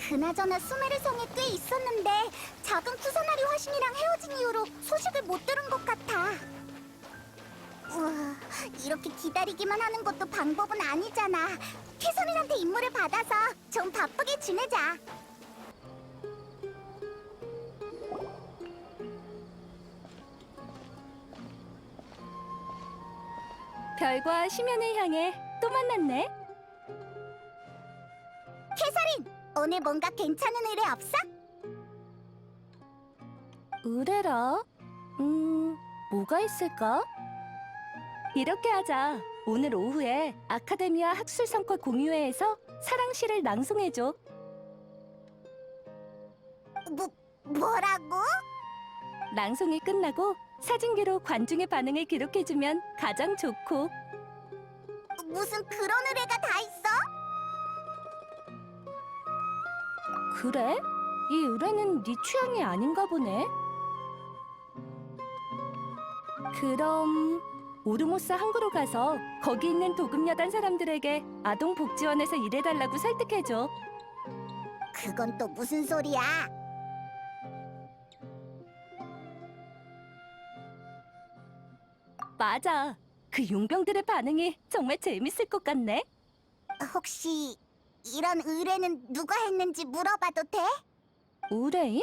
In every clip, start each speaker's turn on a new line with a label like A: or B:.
A: 그나저나 수메르성에 꽤 있었는데 작은 쿠사나리 화신이랑 헤어진 이후로 소식을 못 들은 것 같아. 우와, 이렇게 기다리기만 하는 것도 방법은 아니잖아. 캐서린한테 임무를 받아서 좀 바쁘게 지내자.
B: 별과 심연을 향해 또 만났네.
A: 캐서린, 오늘 뭔가 괜찮은 의뢰 없어?
B: 의뢰라? 뭐가 있을까? 이렇게 하자. 오늘 오후에 아카데미아 학술성과 공유회에서 사랑시를 낭송해줘.
A: 뭐라고?
B: 낭송이 끝나고 사진기로 관중의 반응을 기록해주면 가장 좋고.
A: 무슨 그런 의뢰가 다 있어?
B: 그래? 이 의뢰는 네 취향이 아닌가 보네. 그럼 오르모스 항구로 가서 거기 있는 도금여단 사람들에게 아동복지원에서 일해달라고 설득해줘.
A: 그건 또 무슨 소리야?
B: 맞아. 그 용병들의 반응이 정말 재밌을 것 같네.
A: 혹시 이런 의뢰는 누가 했는지 물어봐도 돼?
B: 의뢰인?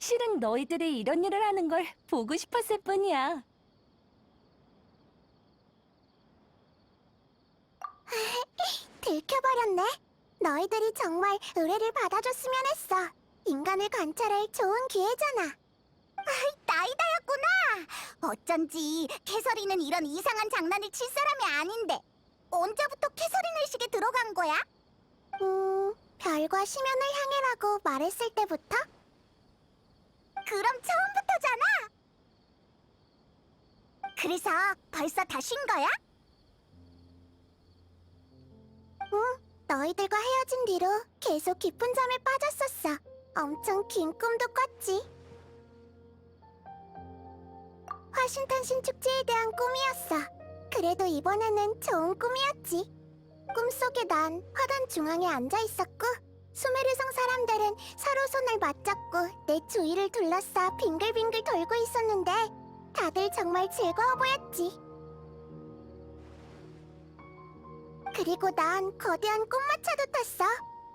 B: 실은 너희들이 이런 일을 하는 걸 보고 싶었을 뿐이야.
A: 들켜버렸네. 너희들이 정말 의뢰를 받아줬으면 했어. 인간을 관찰할 좋은 기회잖아. 나이다였구나. 어쩐지 캐서린은 이런 이상한 장난을 칠 사람이 아닌데 언제부터 캐서린 의식에 들어간 거야? 별과 심연을 향해라고 말했을 때부터? 그럼 처음부터잖아. 그래서 벌써 다 쉰 거야? 너희들과 헤어진 뒤로 계속 깊은 잠에 빠졌었어. 엄청 긴 꿈도 꿨지. 화신탄신 축제에 대한 꿈이었어. 그래도 이번에는 좋은 꿈이었지. 꿈속에 난 화단 중앙에 앉아 있었고 수메르성 사람들은 서로 손을 맞잡고 내 주위를 둘러싸 빙글빙글 돌고 있었는데 다들 정말 즐거워 보였지. 그리고 난 거대한 꽃마차도 탔어.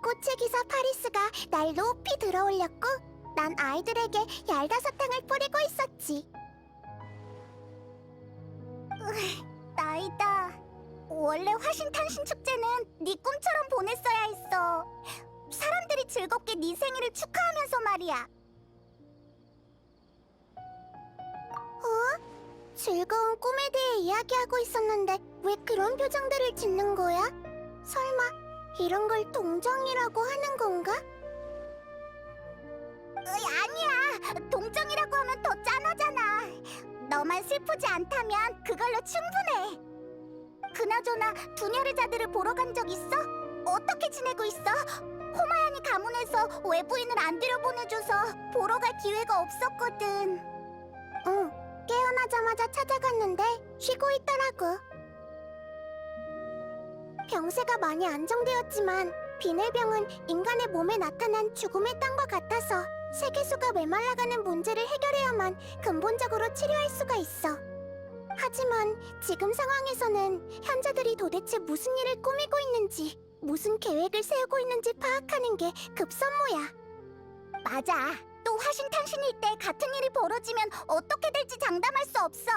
A: 꽃의 기사 파리스가 날 높이 들어올렸고 난 아이들에게 얄다사탕을 뿌리고 있었지. 나이다. 원래 화신탄신 축제는 네 꿈처럼 보냈어야 했어. 사람들이 즐겁게 네 생일을 축하하면서 말이야. 즐거운 꿈에 대해 이야기하고 있었는데 왜 그런 표정들을 짓는 거야? 설마 이런 걸 동정이라고 하는 건가? 아니야. 동정이라고 하면 더 짠하잖아. 너만 슬프지 않다면 그걸로 충분해. 그나저나 두냐르자들을 보러 간 적 있어? 어떻게 지내고 있어? 호마야니 가문에서 외부인을 안 들여보내줘서 보러 갈 기회가 없었거든. 응. 깨어나자마자 찾아갔는데 쉬고 있더라고. 병세가 많이 안정되었지만 비늘병은 인간의 몸에 나타난 죽음의 땅과 같아서 세계수가 메말라가는 문제를 해결해야만 근본적으로 치료할 수가 있어. 하지만 지금 상황에서는 현자들이 도대체 무슨 일을 꾸미고 있는지, 무슨 계획을 세우고 있는지 파악하는 게 급선무야. 맞아. 또 화신탄신일 때 같은 일이 벌어지면 어떻게 될지 장담할 수 없어.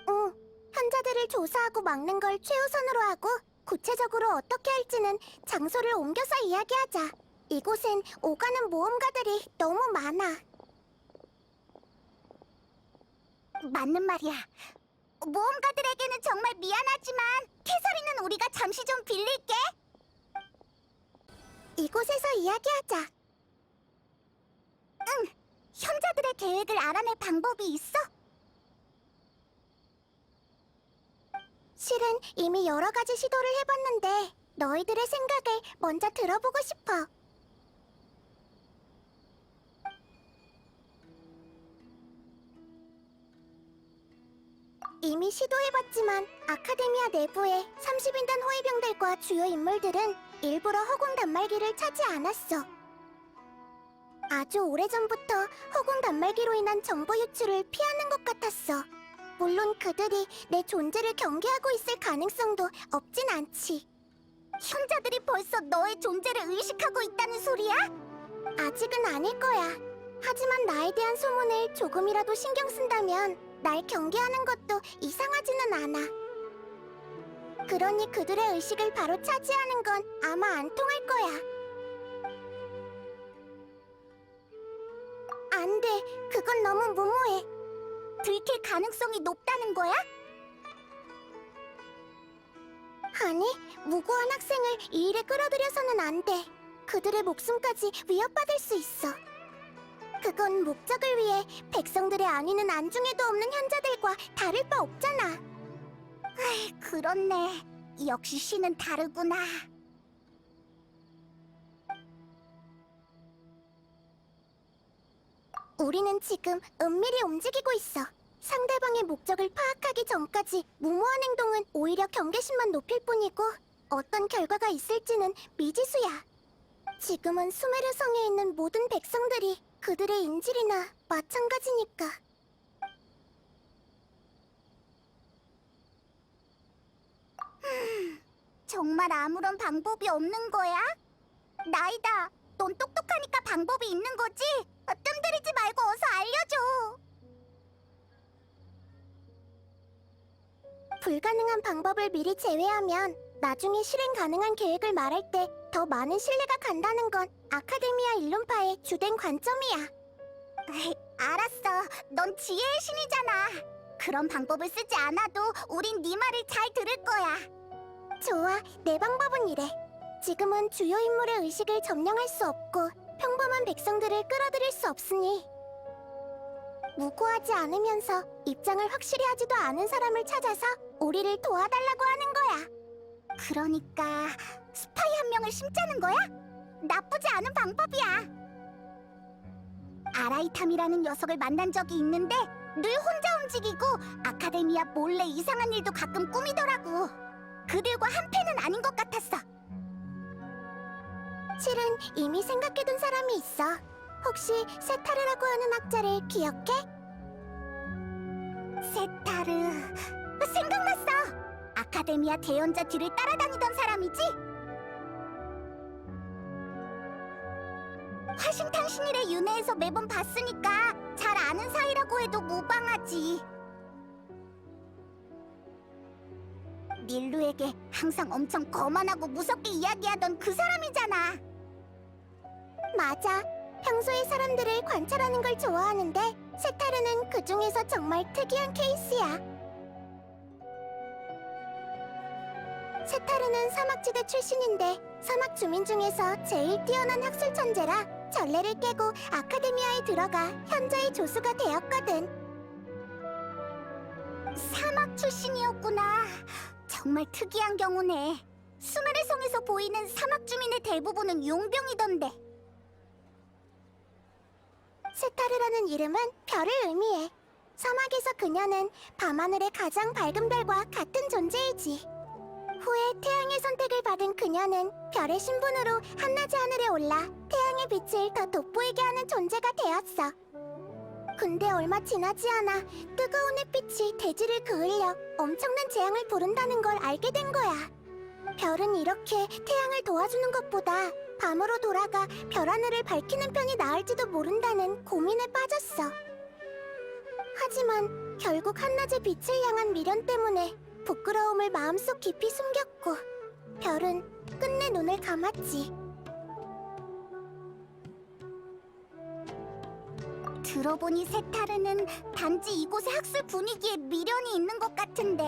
A: 응, 현자들을 조사하고 막는 걸 최우선으로 하고 구체적으로 어떻게 할지는 장소를 옮겨서 이야기하자. 이곳엔 오가는 모험가들이 너무 많아. 맞는 말이야. 모험가들에게는 정말 미안하지만 캐서린은 우리가 잠시 좀 빌릴게. 이곳에서 이야기하자. 응, 현자들의 계획을 알아낼 방법이 있어? 실은 이미 여러 가지 시도를 해봤는데 너희들의 생각을 먼저 들어보고 싶어. 이미 시도해봤지만 아카데미아 내부의 30인단 호위병들과 주요 인물들은 일부러 허공 단말기를 차지 않았어. 아주 오래전부터 허공 단말기로 인한 정보 유출을 피하는 것 같았어. 물론 그들이 내 존재를 경계하고 있을 가능성도 없진 않지. 형제들이 벌써 너의 존재를 의식하고 있다는 소리야? 아직은 아닐 거야. 하지만 나에 대한 소문을 조금이라도 신경 쓴다면 날 경계하는 것도 이상하지는 않아. 그러니 그들의 의식을 바로 차지하는 건 아마 안 통할 거야. 안 돼, 그건 너무 무모해. 들킬 가능성이 높다는 거야? 아니, 무고한 학생을 이 일에 끌어들여서는 안 돼. 그들의 목숨까지 위협받을 수 있어. 그건 목적을 위해 백성들의 안위는 안중에도 없는 현자들과 다를 바 없잖아. 그렇네. 역시 신은 다르구나. 우리는 지금 은밀히 움직이고 있어. 상대방의 목적을 파악하기 전까지 무모한 행동은 오히려 경계심만 높일 뿐이고 어떤 결과가 있을지는 미지수야. 지금은 수메르 성에 있는 모든 백성들이 그들의 인질이나 마찬가지니까. 정말 아무런 방법이 없는 거야? 나이다, 넌 똑똑하니까 방법이 있는 거지? 뜸들이지 말고 어서 알려줘. 불가능한 방법을 미리 제외하면 나중에 실행 가능한 계획을 말할 때 더 많은 신뢰가 간다는 건 아카데미아 일론파의 주된 관점이야. 알았어. 넌 지혜의 신이잖아. 그런 방법을 쓰지 않아도 우린 네 말을 잘 들을 거야. 좋아, 내 방법은 이래. 지금은 주요 인물의 의식을 점령할 수 없고 평범한 백성들을 끌어들일 수 없으니 무고하지 않으면서 입장을 확실히 하지도 않은 사람을 찾아서 우리를 도와달라고 하는 거야. 그러니까 스파이 한 명을 심자는 거야? 나쁘지 않은 방법이야. 아라이탐이라는 녀석을 만난 적이 있는데 늘 혼자 움직이고 아카데미아 몰래 이상한 일도 가끔 꾸미더라고. 그들과 한패는 아닌 것 같았어. 실은 이미 생각해둔 사람이 있어. 혹시 세타르라고 하는 학자를 기억해? 세타르... 생각났어! 아카데미아 대연자 뒤를 따라다니던 사람이지? 화신탕 신일의 윤회에서 매번 봤으니까 잘 아는 사이라고 해도 무방하지. 닐루에게 항상 엄청 거만하고 무섭게 이야기하던 그 사람이잖아. 맞아. 평소에 사람들을 관찰하는 걸 좋아하는데 세타르는 그 중에서 정말 특이한 케이스야. 세타르는 사막지대 출신인데 사막 주민 중에서 제일 뛰어난 학술 천재라 전례를 깨고 아카데미아에 들어가 현자의 조수가 되었거든. 사막 출신이었구나. 정말 특이한 경우네. 수메르 성에서 보이는 사막 주민의 대부분은 용병이던데. 세타르라는 이름은 별을 의미해. 사막에서 그녀는 밤하늘의 가장 밝은 별과 같은 존재이지. 후에 태양의 선택을 받은 그녀는 별의 신분으로 한낮의 하늘에 올라 태양의 빛을 더 돋보이게 하는 존재가 되었어. 근데 얼마 지나지 않아 뜨거운 햇빛이 대지를 그을려 엄청난 재앙을 부른다는 걸 알게 된 거야. 별은 이렇게 태양을 도와주는 것보다 밤으로 돌아가 별 하늘을 밝히는 편이 나을지도 모른다는 고민에 빠졌어. 하지만 결국 한낮의 빛을 향한 미련 때문에 부끄러움을 마음속 깊이 숨겼고 별은 끝내 눈을 감았지. 들어보니 세타르는 단지 이곳의 학술 분위기에 미련이 있는 것 같은데.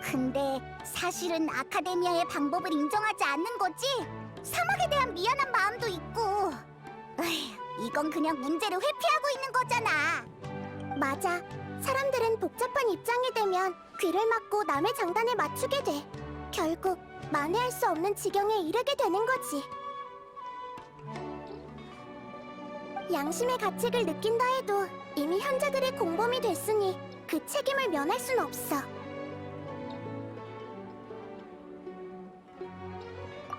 A: 근데 사실은 아카데미아의 방법을 인정하지 않는 거지? 사막에 대한 미안한 마음도 있고. 이건 그냥 문제를 회피하고 있는 거잖아. 맞아. 사람들은 복잡한 입장이 되면 귀를 막고 남의 장단에 맞추게 돼. 결국 만회할 수 없는 지경에 이르게 되는 거지. 양심의 가책을 느낀다 해도 이미 현자들의 공범이 됐으니 그 책임을 면할 순 없어.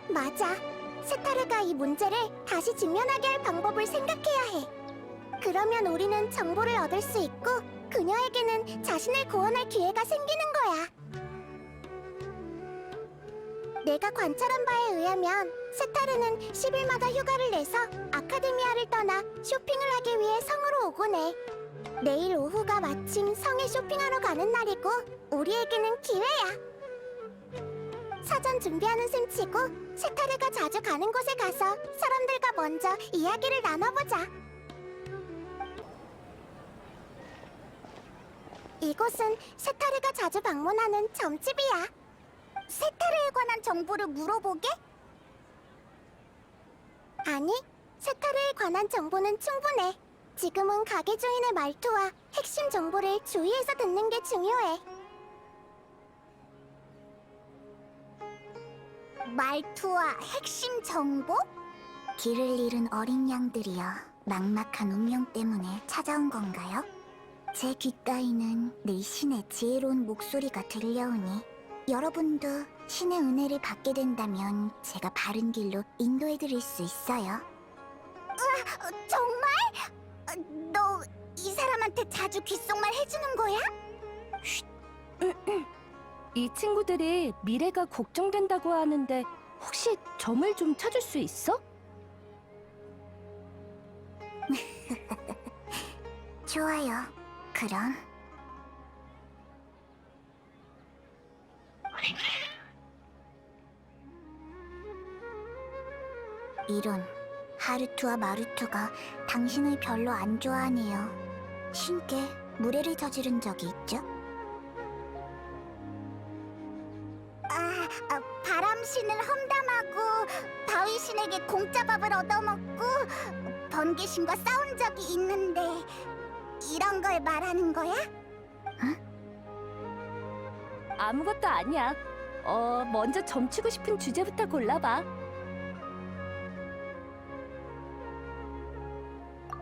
A: 맞아. 세타르가 이 문제를 다시 직면하게 할 방법을 생각해야 해. 그러면 우리는 정보를 얻을 수 있고 그녀에게는 자신을 구원할 기회가 생기는 거야. 내가 관찰한 바에 의하면 세타르는 10일마다 휴가를 내서 아카데미아를 떠나 쇼핑을 하기 위해 성으로 오곤 해. 내일 오후가 마침 성에 쇼핑하러 가는 날이고 우리에게는 기회야. 사전 준비하는 셈 치고 세타르가 자주 가는 곳에 가서 사람들과 먼저 이야기를 나눠보자. 이곳은 세타르가 자주 방문하는 점집이야. 세타르에 관한 정보를 물어보게? 아니, 세타르에 관한 정보는 충분해. 지금은 가게 주인의 말투와 핵심 정보를 주의해서 듣는 게 중요해. 말투와 핵심 정보? 길을 잃은 어린 양들이여 막막한 운명 때문에 찾아온 건가요? 제 귓가에는 늘 신의 지혜로운 목소리가 들려오니 여러분도 신의 은혜를 받게 된다면 제가 바른 길로 인도해드릴 수 있어요. 우와, 정말? 너 이 사람한테 자주 귓속말 해주는 거야?
B: 이 친구들이 미래가 걱정된다고 하는데 혹시 점을 좀 찾을 수 있어?
A: 좋아요. 그럼 이런, 하루투와 마루투가 당신을 별로 안 좋아하네요. 신께 무례를 저지른 적이 있죠? 바람신을 험담하고 바위신에게 공짜밥을 얻어먹고 번개신과 싸운 적이 있는데 이런 걸 말하는 거야?
B: 아무것도 아니야. 먼저 점치고 싶은 주제부터 골라봐.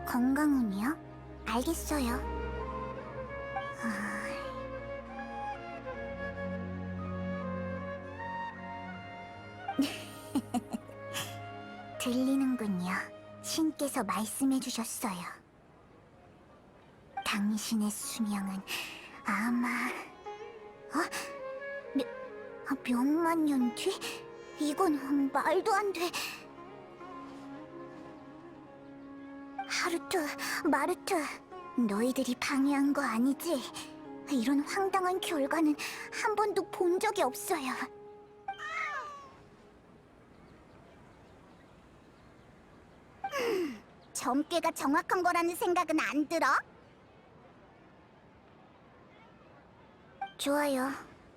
A: 건강운이요? 알겠어요. 들리는군요. 신께서 말씀해 주셨어요. 당신의 수명은 아마... 몇만 년 뒤? 이건 말도 안 돼. 하루투, 마루투, 너희들이 방해한 거 아니지? 이런 황당한 결과는 한 번도 본 적이 없어요. 점괘가 정확한 거라는 생각은 안 들어? 좋아요.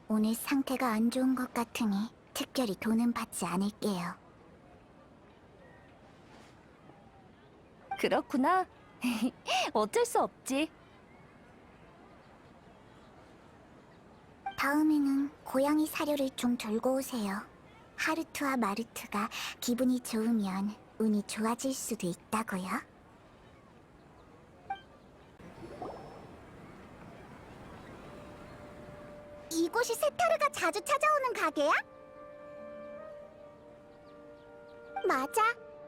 A: 오늘 상태가 안 좋은 것 같으니 특별히 돈은 받지 않을게요.
B: 그렇구나. 어쩔 수 없지.
A: 다음에는 고양이 사료를 좀 들고 오세요. 하루투와 마루투가 기분이 좋으면 운이 좋아질 수도 있다고요. 이곳이 세타르가 자주 찾아오는 가게야? 맞아.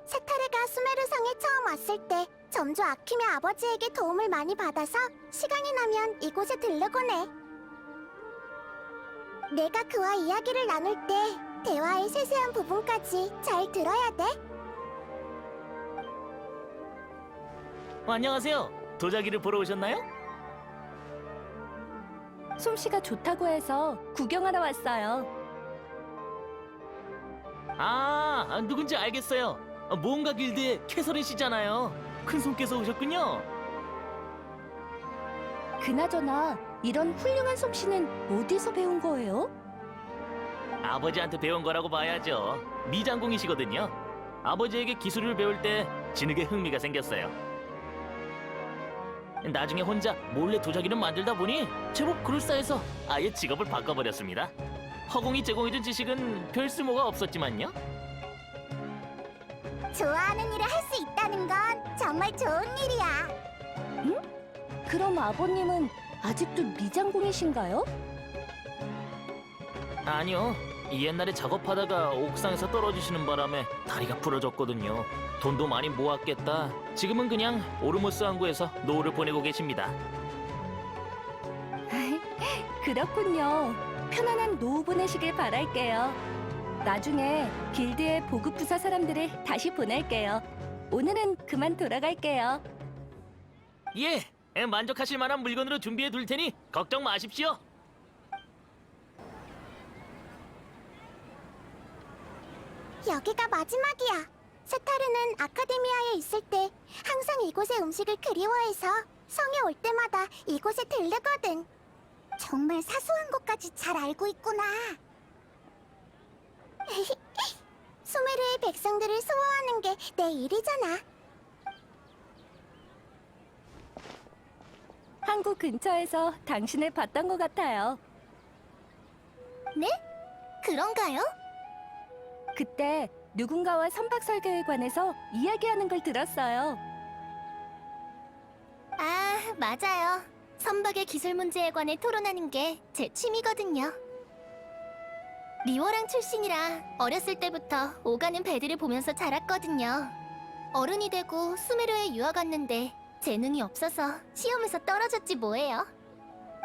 A: 세타르가 수메르성에 처음 왔을 때 점주 아키메 아버지에게 도움을 많이 받아서 시간이 나면 이곳에 들르곤 해. 내가 그와 이야기를 나눌 때 대화의 세세한 부분까지 잘 들어야 돼.
C: 안녕하세요. 도자기를 보러 오셨나요?
B: 솜씨가 좋다고 해서 구경하러 왔어요.
C: 누군지 알겠어요. 모험가 길드의 캐서린 씨잖아요. 큰손께서 오셨군요.
B: 그나저나 이런 훌륭한 솜씨는 어디서 배운 거예요?
C: 아버지한테 배운 거라고 봐야죠. 미장공이시거든요. 아버지에게 기술을 배울 때 진흙에 흥미가 생겼어요. 나중에 혼자 몰래 도자기를 만들다 보니 제법 그럴싸해서 아예 직업을 바꿔버렸습니다. 허공이 제공해준 지식은 별 쓸모가 없었지만요.
A: 좋아하는 일을 할 수 있다는 건 정말 좋은 일이야.
B: 그럼 아버님은 아직도 미장공이신가요?
C: 아니요. 옛날에 작업하다가 옥상에서 떨어지시는 바람에 다리가 부러졌거든요. 돈도 많이 모았겠다. 지금은 그냥 오르모스 항구에서 노후를 보내고 계십니다.
B: 그렇군요. 편안한 노후 보내시길 바랄게요. 나중에 길드의 보급 부사 사람들을 다시 보낼게요. 오늘은 그만 돌아갈게요.
C: 예, 만족하실 만한 물건으로 준비해 둘 테니 걱정 마십시오.
A: 여기가 마지막이야. 세타르는 아카데미아에 있을 때 항상 이곳의 음식을 그리워해서 성에 올 때마다 이곳에 들르거든. 정말 사소한 것까지 잘 알고 있구나. 수메르의 백성들을 수호하는 게 내 일이잖아.
B: 항구 근처에서 당신을 봤던 것 같아요.
A: 네? 그런가요?
B: 그때 누군가와 선박 설계에 관해서 이야기하는 걸 들었어요.
A: 아, 맞아요. 선박의 기술 문제에 관해 토론하는 게 제 취미거든요. 리워랑 출신이라 어렸을 때부터 오가는 배들을 보면서 자랐거든요. 어른이 되고 수메르에 유학 갔는데 재능이 없어서 시험에서 떨어졌지 뭐예요.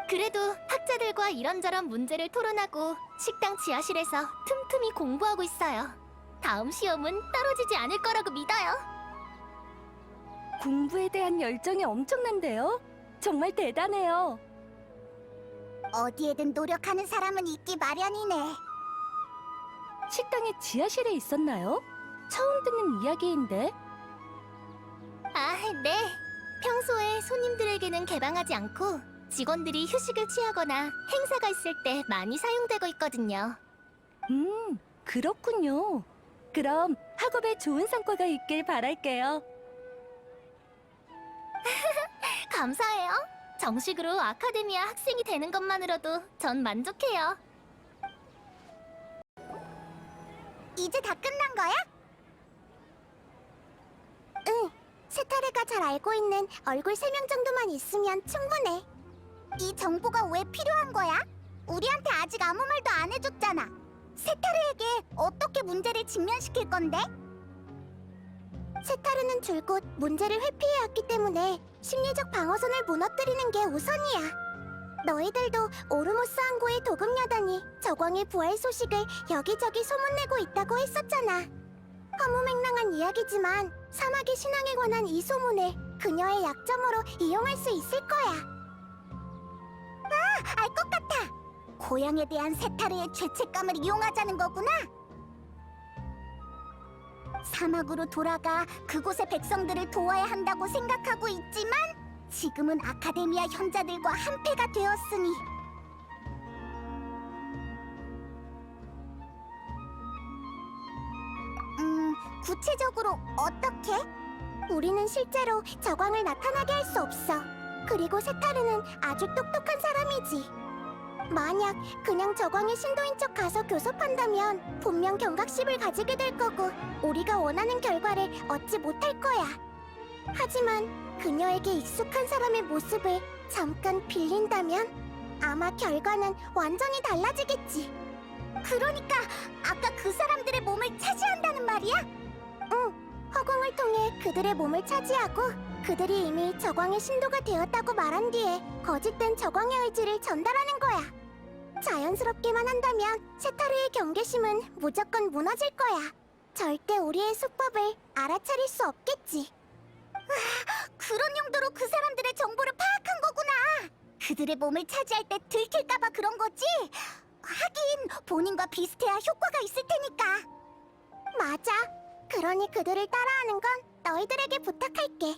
A: 그래도 학자들과 이런저런 문제를 토론하고 식당 지하실에서 틈틈이 공부하고 있어요. 다음 시험은 떨어지지 않을 거라고 믿어요.
B: 공부에 대한 열정이 엄청난데요? 정말 대단해요.
A: 어디에든 노력하는 사람은 있기 마련이네.
B: 식당의 지하실에 있었나요? 처음 듣는 이야기인데.
A: 아, 네. 평소에 손님들에게는 개방하지 않고 직원들이 휴식을 취하거나 행사가 있을 때 많이 사용되고 있거든요.
B: 그렇군요. 그럼 학업에 좋은 성과가 있길 바랄게요.
A: 감사해요. 정식으로 아카데미아 학생이 되는 것만으로도 전 만족해요. 이제 다 끝난 거야? 응. 세타르가 잘 알고 있는 얼굴 3명 정도만 있으면 충분해. 이 정보가 왜 필요한 거야? 우리한테 아직 아무 말도 안 해줬잖아. 세타르에게 어떻게 문제를 직면시킬 건데? 세타르는 줄곧 문제를 회피해왔기 때문에 심리적 방어선을 무너뜨리는 게 우선이야. 너희들도 오르모스 항구의 도금여단이 저광의 부활 소식을 여기저기 소문내고 있다고 했었잖아. 허무맹랑한 이야기지만 사막의 신앙에 관한 이 소문을 그녀의 약점으로 이용할 수 있을 거야. 아, 알 것 같아. 고향에 대한 세타르의 죄책감을 이용하자는 거구나. 사막으로 돌아가 그곳의 백성들을 도와야 한다고 생각하고 있지만 지금은 아카데미아 현자들과 한패가 되었으니 구체적으로 어떻게? 우리는 실제로 저광을 나타나게 할 수 없어. 그리고 세타르는 아주 똑똑한 사람이지. 만약 그냥 저광의 신도인 척 가서 교섭한다면 분명 경각심을 가지게 될 거고 우리가 원하는 결과를 얻지 못할 거야. 하지만 그녀에게 익숙한 사람의 모습을 잠깐 빌린다면 아마 결과는 완전히 달라지겠지. 그러니까 아까 그 사람들의 몸을 차지한다는 말이야? 응, 허공을 통해 그들의 몸을 차지하고 그들이 이미 저광의 신도가 되었다고 말한 뒤에 거짓된 저광의 의지를 전달하는 거야. 자연스럽게만 한다면 세타르의 경계심은 무조건 무너질 거야. 절대 우리의 수법을 알아차릴 수 없겠지. 그런 용도로 그 사람들의 정보를 파악한 거구나. 그들의 몸을 차지할 때 들킬까봐 그런 거지? 하긴 본인과 비슷해야 효과가 있을 테니까. 맞아. 그러니 그들을 따라하는 건 너희들에게 부탁할게.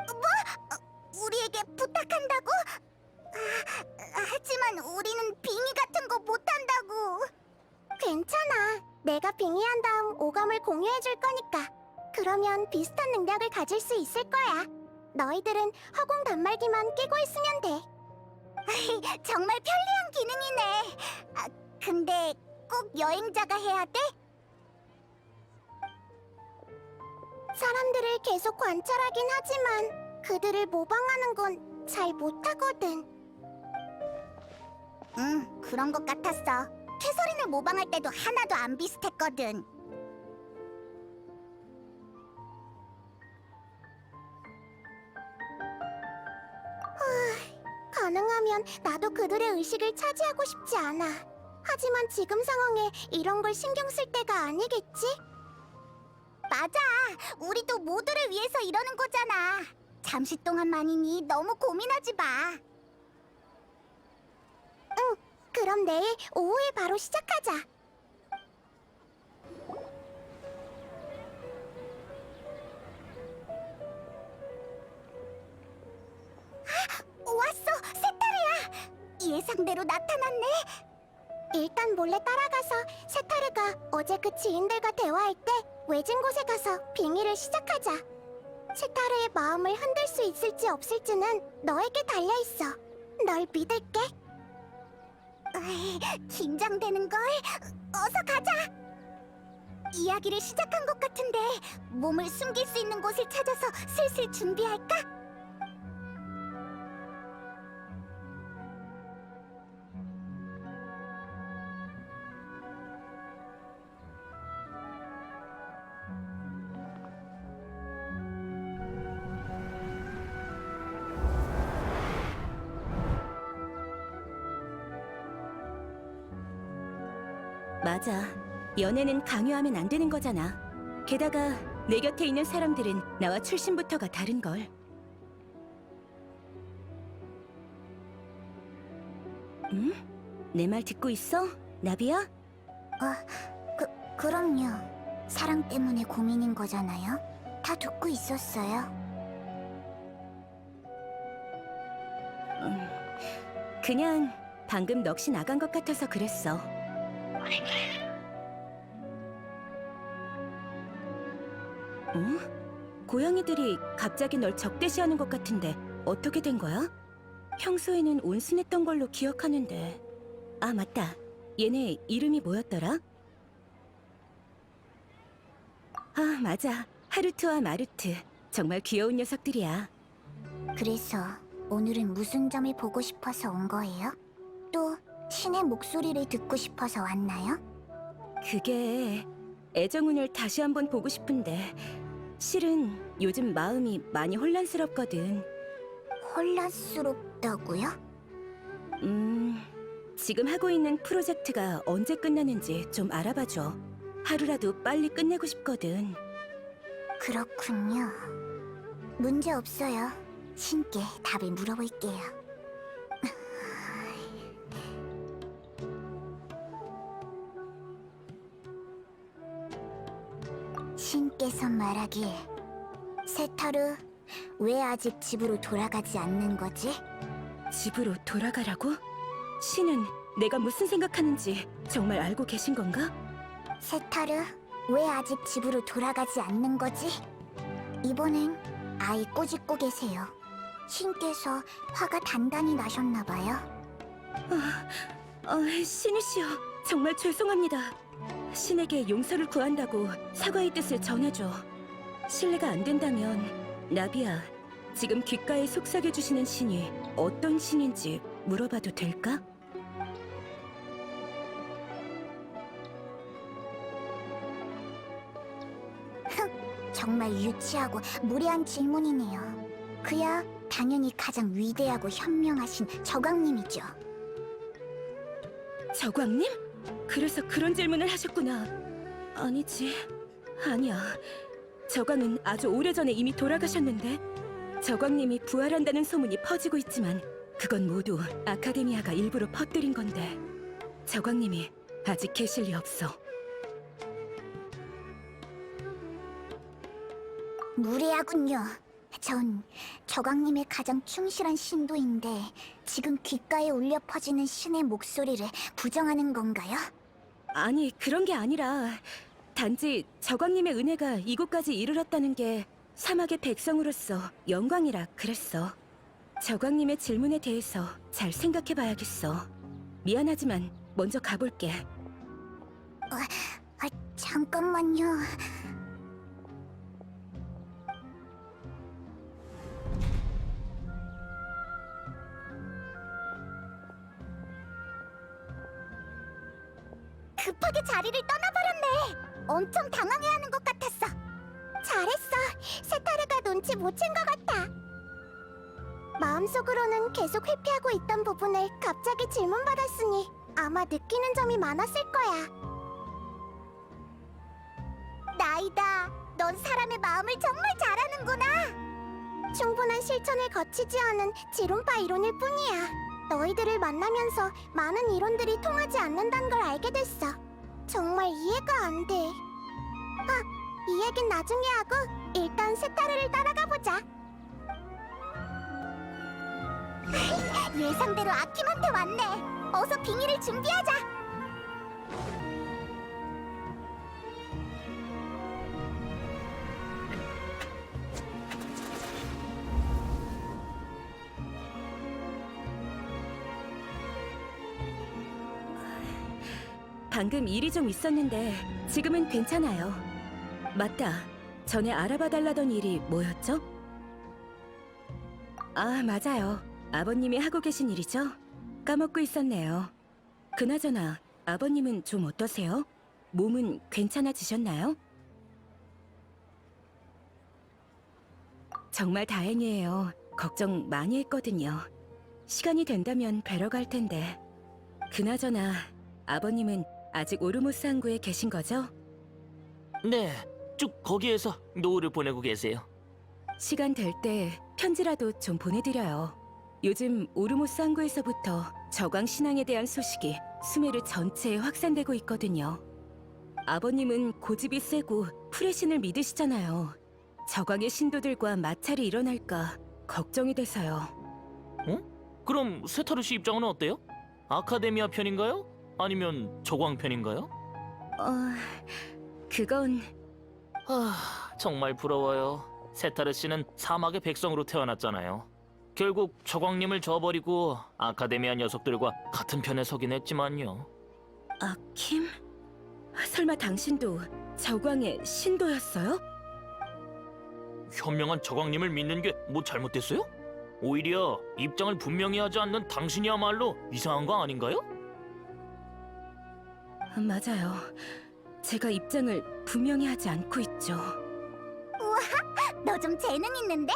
A: 뭐? 우리에게 부탁한다고? 하지만 우리는 빙의 같은 거 못한다고. 괜찮아. 내가 빙의한 다음 오감을 공유해줄 거니까. 그러면 비슷한 능력을 가질 수 있을 거야. 너희들은 허공 단말기만 끼고 있으면 돼. 정말 편리한 기능이네. 근데 꼭 여행자가 해야 돼? 사람들을 계속 관찰하긴 하지만 그들을 모방하는 건 잘 못하거든. 응, 그런 것 같았어. 캐서린을 모방할 때도 하나도 안 비슷했거든. 가능하면 나도 그들의 의식을 차지하고 싶지 않아. 하지만 지금 상황에 이런 걸 신경 쓸 때가 아니겠지? 맞아. 우리도 모두를 위해서 이러는 거잖아. 잠시 동안만이니 너무 고민하지 마. 응, 그럼 내일 오후에 바로 시작하자. 왔어! 세타르야! 예상대로 나타났네! 일단 몰래 따라가서 세타르가 어제 그 지인들과 대화할 때 외진 곳에 가서 빙의를 시작하자. 세타르의 마음을 흔들 수 있을지 없을지는 너에게 달려있어. 널 믿을게. 긴장되는걸? 어서 가자! 이야기를 시작한 것 같은데 몸을 숨길 수 있는 곳을 찾아서 슬슬 준비할까?
B: 맞아. 연애는 강요하면 안 되는 거잖아. 게다가 내 곁에 있는 사람들은 나와 출신부터가 다른걸. 응? 내 말 듣고 있어? 나비야?
A: 그럼요. 사랑 때문에 고민인 거잖아요. 다 듣고 있었어요.
B: 그냥 방금 넋이 나간 것 같아서 그랬어. 고양이들이 갑자기 널 적대시하는 것 같은데 어떻게 된 거야? 평소에는 온순했던 걸로 기억하는데. 아, 맞다. 얘네 이름이 뭐였더라? 아, 맞아. 하루트와 마루트. 정말 귀여운 녀석들이야.
A: 그래서 오늘은 무슨 점을 보고 싶어서 온 거예요? 또 신의 목소리를 듣고 싶어서 왔나요?
B: 그게 애정운을 다시 한번 보고 싶은데 실은 요즘 마음이 많이 혼란스럽거든.
A: 혼란스럽다고요?
B: 지금 하고 있는 프로젝트가 언제 끝나는지 좀 알아봐줘. 하루라도 빨리 끝내고 싶거든.
A: 그렇군요. 문제 없어요. 신께 답을 물어볼게요. 신께서 말하길, 세타르, 왜 아직 집으로 돌아가지 않는 거지?
B: 집으로 돌아가라고? 신은 내가 무슨 생각하는지 정말 알고 계신 건가?
A: 세타르, 왜 아직 집으로 돌아가지 않는 거지? 이번엔 아이 꼬집고 계세요. 신께서 화가 단단히 나셨나 봐요.
B: 신이시여, 정말 죄송합니다. 신에게 용서를 구한다고 사과의 뜻을 전해줘. 실례가 안 된다면 나비야, 지금 귓가에 속삭여주시는 신이 어떤 신인지 물어봐도 될까?
A: 정말 유치하고 무례한 질문이네요. 그야 당연히 가장 위대하고 현명하신 저광님이죠.
B: 저광님? 그래서 그런 질문을 하셨구나. 아니지, 아니야. 저광은 아주 오래전에 이미 돌아가셨는데 저광님이 부활한다는 소문이 퍼지고 있지만 그건 모두 아카데미아가 일부러 퍼뜨린 건데 저광님이 아직 계실 리 없어.
A: 무례하군요. 전 저광님의 가장 충실한 신도인데 지금 귓가에 울려 퍼지는 신의 목소리를 부정하는 건가요?
B: 아니, 그런 게 아니라 단지 저광님의 은혜가 이곳까지 이르렀다는 게 사막의 백성으로서 영광이라 그랬어. 저광님의 질문에 대해서 잘 생각해봐야겠어. 미안하지만 먼저 가볼게.
A: 잠깐만요. 급하게 자리를 떠나버렸네. 엄청 당황해하는 것 같았어. 잘했어. 세타르가 눈치 못 챈 것 같아. 마음속으로는 계속 회피하고 있던 부분을 갑자기 질문받았으니 아마 느끼는 점이 많았을 거야. 나이다, 넌 사람의 마음을 정말 잘하는구나. 충분한 실천을 거치지 않은 지론파 이론일 뿐이야. 너희들을 만나면서 많은 이론들이 통하지 않는다는 걸 알게 됐어. 정말 이해가 안 돼. 이 얘긴 나중에 하고 일단 세타르를 따라가 보자. 예상대로 아킴한테 왔네. 어서 빙의를 준비하자.
B: 방금 일이 좀 있었는데 지금은 괜찮아요. 맞다. 전에 알아봐 달라던 일이 뭐였죠? 아, 맞아요. 아버님이 하고 계신 일이죠? 까먹고 있었네요. 그나저나 아버님은 좀 어떠세요? 몸은 괜찮아지셨나요? 정말 다행이에요. 걱정 많이 했거든요. 시간이 된다면 뵈러 갈 텐데. 그나저나 아버님은 아직 오르모스 항구에 계신 거죠?
C: 네, 쭉 거기에서 노후를 보내고 계세요.
B: 시간 될 때 편지라도 좀 보내드려요. 요즘 오르모스 항구에서부터 저광 신앙에 대한 소식이 수메르 전체에 확산되고 있거든요. 아버님은 고집이 세고 프레신을 믿으시잖아요. 저광의 신도들과 마찰이 일어날까 걱정이 돼서요.
C: 그럼 세타르 씨 입장은 어때요? 아카데미아 편인가요? 아니면 저광 편인가요?
B: 그건
C: 정말 부러워요. 세타르 씨는 사막의 백성으로 태어났잖아요. 결국 저광님을 저버리고 아카데미아 녀석들과 같은 편에 서긴 했지만요.
B: 아킴? 설마 당신도 저광의 신도였어요?
C: 현명한 저광님을 믿는 게 뭐 잘못됐어요? 오히려 입장을 분명히 하지 않는 당신이야말로 이상한 거 아닌가요?
B: 맞아요. 제가 입장을 분명히 하지 않고 있죠.
A: 너 좀 재능 있는데?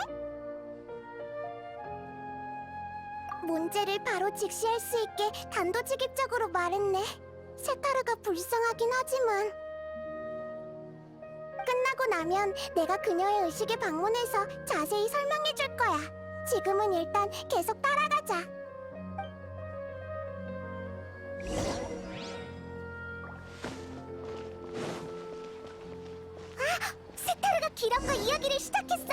A: 문제를 바로 직시할 수 있게 단도직입적으로 말했네. 세타르가 불쌍하긴 하지만 끝나고 나면 내가 그녀의 의식에 방문해서 자세히 설명해 줄 거야. 지금은 일단 계속 따라가자. 세타르가 기란과 이야기를 시작했어.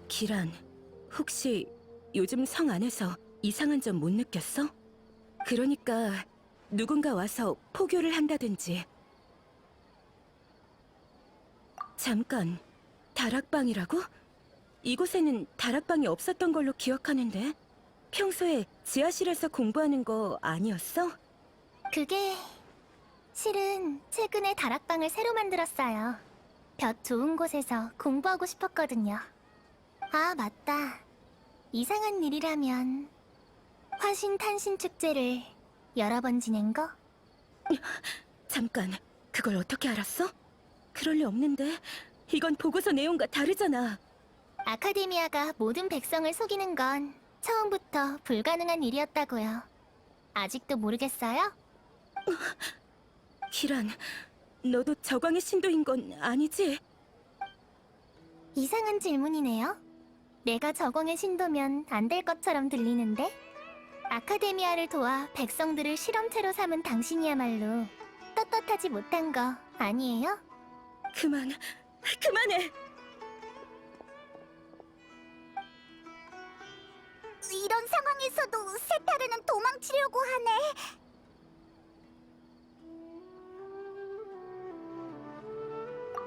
B: 기란, 혹시 요즘 성 안에서 이상한 점 못 느꼈어? 그러니까 누군가 와서 포교를 한다든지. 잠깐, 다락방이라고? 이곳에는 다락방이 없었던 걸로 기억하는데 평소에 지하실에서 공부하는 거 아니었어?
A: 그게 실은 최근에 다락방을 새로 만들었어요. 볕 좋은 곳에서 공부하고 싶었거든요. 아, 맞다. 이상한 일이라면 화신 탄신 축제를 여러 번 지낸 거?
B: 잠깐, 그걸 어떻게 알았어? 그럴 리 없는데 이건 보고서 내용과 다르잖아.
A: 아카데미아가 모든 백성을 속이는 건 처음부터 불가능한 일이었다고요. 아직도 모르겠어요?
B: 기란, 너도 저광의 신도인 건 아니지?
A: 이상한 질문이네요. 내가 저광의 신도면 안 될 것처럼 들리는데? 아카데미아를 도와 백성들을 실험체로 삼은 당신이야말로 떳떳하지 못한 거 아니에요?
B: 그만해!
A: 이런 상황에서도 세타르는 도망치려고 하네.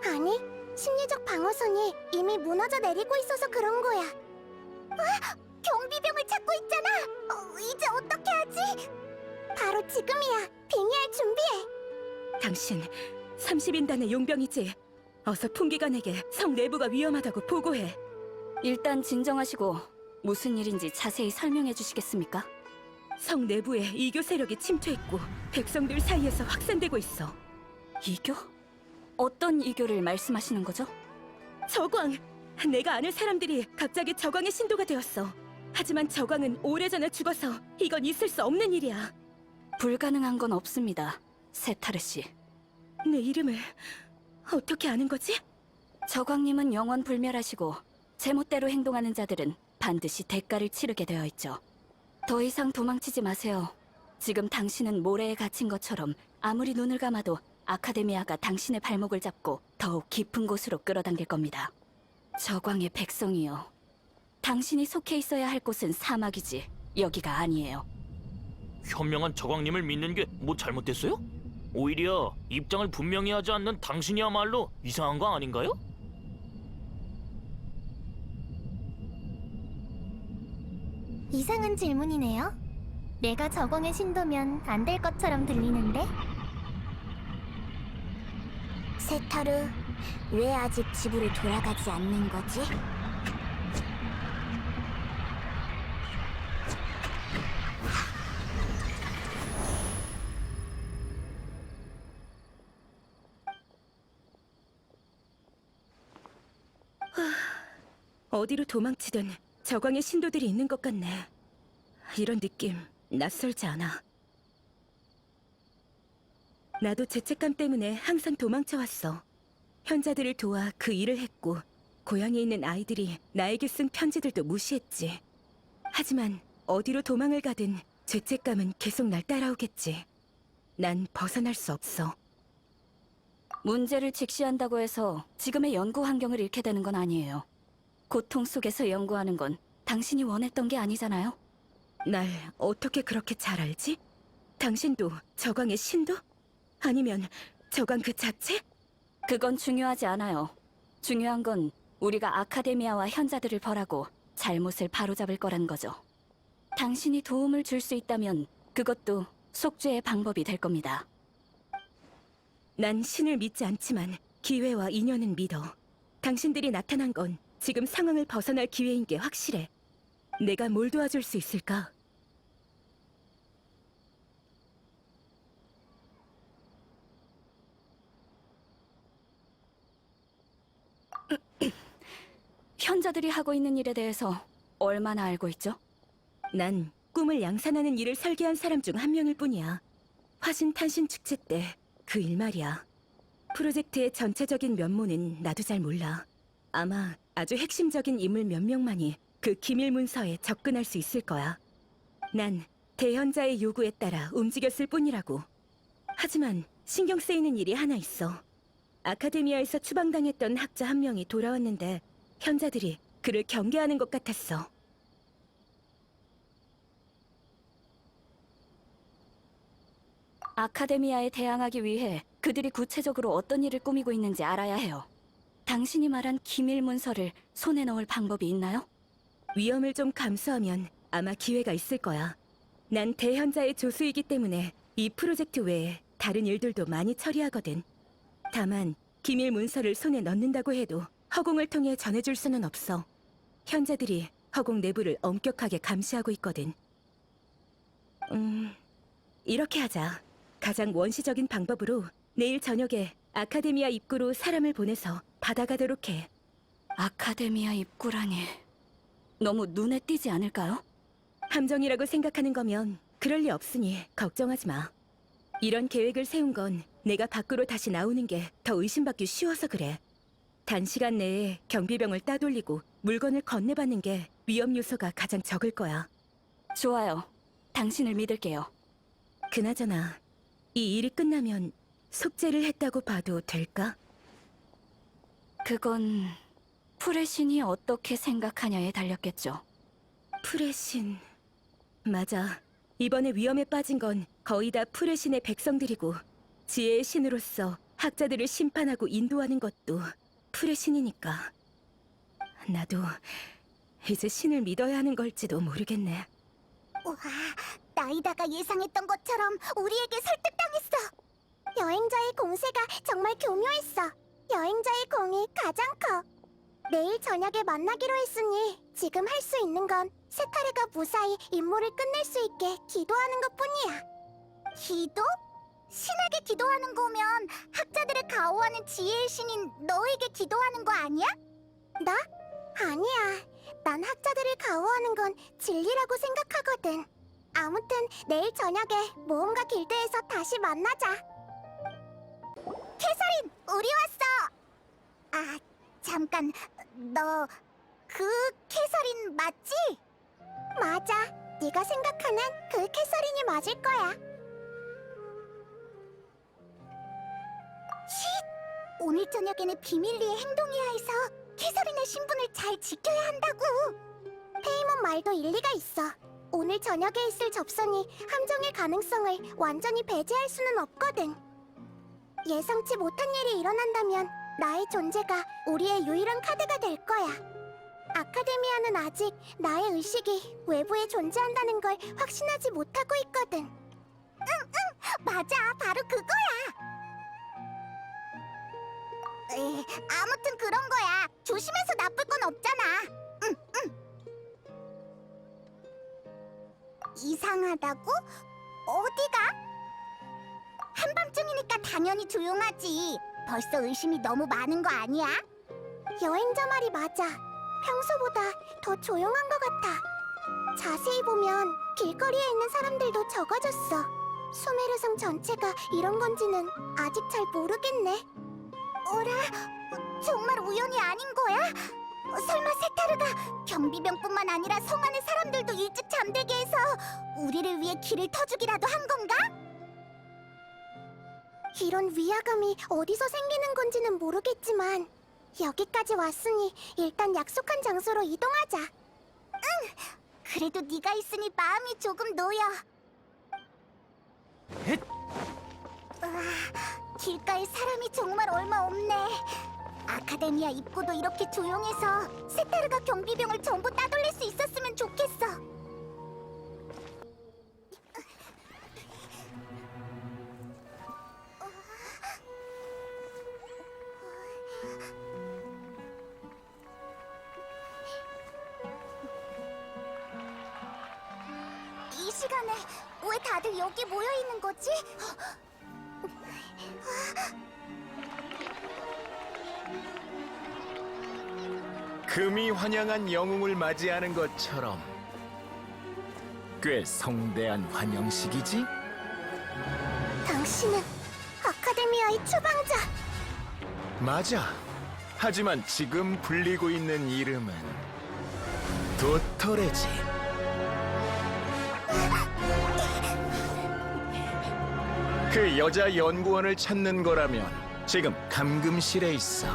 A: 아니, 심리적 방어선이 이미 무너져 내리고 있어서 그런 거야. 경비병을 찾고 있잖아. 이제 어떻게 하지? 바로 지금이야. 빙의할 준비해.
B: 당신 30인단의 용병이지? 어서 풍기관에게 성 내부가 위험하다고 보고해.
D: 일단 진정하시고 무슨 일인지 자세히 설명해 주시겠습니까?
B: 성 내부에 이교 세력이 침투했고 백성들 사이에서 확산되고 있어.
D: 이교? 어떤 이교를 말씀하시는 거죠?
B: 저광! 내가 아는 사람들이 갑자기 저광의 신도가 되었어. 하지만 저광은 오래전에 죽어서 이건 있을 수 없는 일이야.
D: 불가능한 건 없습니다, 세타르 씨.
B: 내 이름을 어떻게 아는 거지?
D: 저광님은 영원 불멸하시고 제멋대로 행동하는 자들은 반드시 대가를 치르게 되어 있죠. 더 이상 도망치지 마세요. 지금 당신은 모래에 갇힌 것처럼 아무리 눈을 감아도 아카데미아가 당신의 발목을 잡고 더욱 깊은 곳으로 끌어당길 겁니다. 저광의 백성이요. 당신이 속해 있어야 할 곳은 사막이지 여기가 아니에요.
C: 현명한 저광님을 믿는 게 뭐 잘못됐어요? 오히려 입장을 분명히 하지 않는 당신이야말로 이상한 거 아닌가요?
A: 이상한 질문이네요. 내가 저광의 신도면 안 될 것처럼 들리는데? 세타르, 왜 아직 집으로 돌아가지 않는 거지?
B: 어디로 도망치든 저광의 신도들이 있는 것 같네. 이런 느낌 낯설지 않아. 나도 죄책감 때문에 항상 도망쳐왔어. 현자들을 도와 그 일을 했고 고향에 있는 아이들이 나에게 쓴 편지들도 무시했지. 하지만 어디로 도망을 가든 죄책감은 계속 날 따라오겠지. 난 벗어날 수 없어.
D: 문제를 직시한다고 해서 지금의 연구 환경을 잃게 되는 건 아니에요. 고통 속에서 연구하는 건 당신이 원했던 게 아니잖아요.
B: 날 어떻게 그렇게 잘 알지? 당신도 저광의 신도? 아니면 저광 그 자체?
D: 그건 중요하지 않아요. 중요한 건 우리가 아카데미아와 현자들을 벌하고 잘못을 바로잡을 거란 거죠. 당신이 도움을 줄 수 있다면 그것도 속죄의 방법이 될 겁니다.
B: 난 신을 믿지 않지만 기회와 인연은 믿어. 당신들이 나타난 건 지금 상황을 벗어날 기회인 게 확실해. 내가 뭘 도와줄 수 있을까?
D: 현자들이 하고 있는 일에 대해서 얼마나 알고 있죠?
B: 난 꿈을 양산하는 일을 설계한 사람 중 한 명일 뿐이야. 화신 탄신 축제 때 그 일 말이야. 프로젝트의 전체적인 면모는 나도 잘 몰라. 아마 아주 핵심적인 인물 몇 명만이 그 기밀 문서에 접근할 수 있을 거야. 난 대현자의 요구에 따라 움직였을 뿐이라고. 하지만 신경 쓰이는 일이 하나 있어. 아카데미아에서 추방당했던 학자 한 명이 돌아왔는데 현자들이 그를 경계하는 것 같았어.
D: 아카데미아에 대항하기 위해 그들이 구체적으로 어떤 일을 꾸미고 있는지 알아야 해요. 당신이 말한 기밀 문서를 손에 넣을 방법이 있나요?
B: 위험을 좀 감수하면 아마 기회가 있을 거야. 난 대현자의 조수이기 때문에 이 프로젝트 외에 다른 일들도 많이 처리하거든. 다만 기밀 문서를 손에 넣는다고 해도 허공을 통해 전해줄 수는 없어. 현자들이 허공 내부를 엄격하게 감시하고 있거든. 이렇게 하자. 가장 원시적인 방법으로 내일 저녁에 아카데미아 입구로 사람을 보내서 받아가도록 해.
D: 아카데미아 입구라니 너무 눈에 띄지 않을까요?
B: 함정이라고 생각하는 거면 그럴 리 없으니 걱정하지 마. 이런 계획을 세운 건 내가 밖으로 다시 나오는 게 더 의심받기 쉬워서 그래. 단시간 내에 경비병을 따돌리고 물건을 건네받는 게 위험 요소가 가장 적을 거야.
D: 좋아요. 당신을 믿을게요.
B: 그나저나 이 일이 끝나면 속죄를 했다고 봐도 될까?
D: 그건 풀의 신이 어떻게 생각하냐에 달렸겠죠.
B: 풀의 신... 맞아. 이번에 위험에 빠진 건 거의 다 풀의 신의 백성들이고 지혜의 신으로서 학자들을 심판하고 인도하는 것도 풀의 신이니까. 나도 이제 신을 믿어야 하는 걸지도 모르겠네.
A: 우와, 나이다가 예상했던 것처럼 우리에게 설득당했어. 여행자의 공세가 정말 교묘했어. 여행자의 공이 가장 커. 내일 저녁에 만나기로 했으니 지금 할 수 있는 건 세타르가 무사히 임무를 끝낼 수 있게 기도하는 것뿐이야. 기도? 신에게 기도하는 거면 학자들을 가호하는 지혜의 신인 너에게 기도하는 거 아니야? 나? 아니야. 난 학자들을 가호하는 건 진리라고 생각하거든. 아무튼 내일 저녁에 모험가 길드에서 다시 만나자. 캐서린, 우리 왔어. 아, 잠깐. 너 그 캐서린 맞지? 맞아. 네가 생각하는 그 캐서린이 맞을 거야. 쉿! 오늘 저녁에는 비밀리에 행동해야 해서 캐서린의 신분을 잘 지켜야 한다고. 페이몬 말도 일리가 있어. 오늘 저녁에 있을 접선이 함정의 가능성을 완전히 배제할 수는 없거든. 예상치 못한 일이 일어난다면 나의 존재가 우리의 유일한 카드가 될 거야. 아카데미아는 아직 나의 의식이 외부에 존재한다는 걸 확신하지 못하고 있거든. 응, 맞아. 바로 그거야. 아무튼 그런 거야. 조심해서 나쁠 건 없잖아. 응. 이상하다고? 어디가? 한밤중이니까 당연히 조용하지. 벌써 의심이 너무 많은 거 아니야? 여행자 말이 맞아. 평소보다 더 조용한 것 같아. 자세히 보면 길거리에 있는 사람들도 적어졌어. 수메르성 전체가 이런 건지는 아직 잘 모르겠네. 어라? 정말 우연이 아닌 거야? 설마 세타르가 경비병뿐만 아니라 성 안의 사람들도 일찍 잠들게 해서 우리를 위해 길을 터주기라도 한 건가? 이런 위화감이 어디서 생기는 건지는 모르겠지만 여기까지 왔으니 일단 약속한 장소로 이동하자. 응! 그래도 네가 있으니 마음이 조금 놓여.
C: 헷!
A: 우와, 길가에 사람이 정말 얼마 없네. 아카데미아 입구도 이렇게 조용해서 세타르가 경비병을 전부 따돌릴 수 있었으면 좋겠어. 이 시간에 왜 다들 여기 모여 있는 거지?
E: 금이 환영한 영웅을 맞이하는 것처럼 꽤 성대한 환영식이지?
A: 당신은 아카데미아의 추방자.
E: 맞아. 하지만 지금 불리고 있는 이름은 도토레지. 그 여자 연구원을 찾는 거라면 지금 감금실에 있어.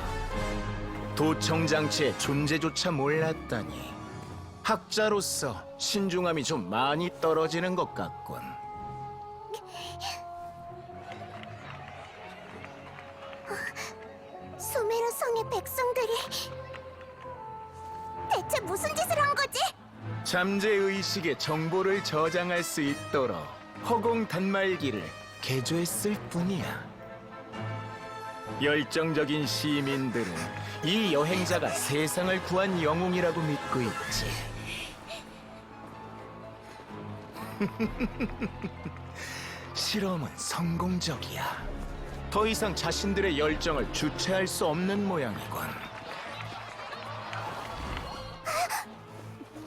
E: 도청 장치의 존재조차 몰랐다니. 학자로서 신중함이 좀 많이 떨어지는 것 같군.
A: 수메르 성의 백성들이 대체 무슨 짓을 한 거지?
E: 잠재 의식의 정보를 저장할 수 있도록 허공 단말기를 개조했을 뿐이야. 열정적인 시민들은 이 여행자가 세상을 구한 영웅이라고 믿고 있지. 실험은 성공적이야. 더 이상 자신들의 열정을 주체할 수 없는 모양이군.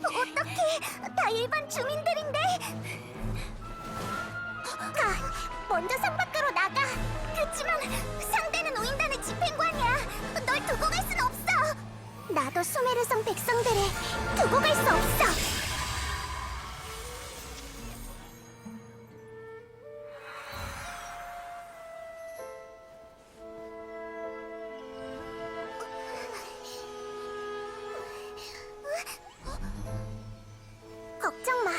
A: 어떡해, 다 일반 주민들인데. 먼저 성 밖으로 나가. 그치만 상대는 오인단의 집행관이야. 널 두고 갈 순 없어. 나도 수메르성 백성들을 두고 갈 수 없어. 걱정 마.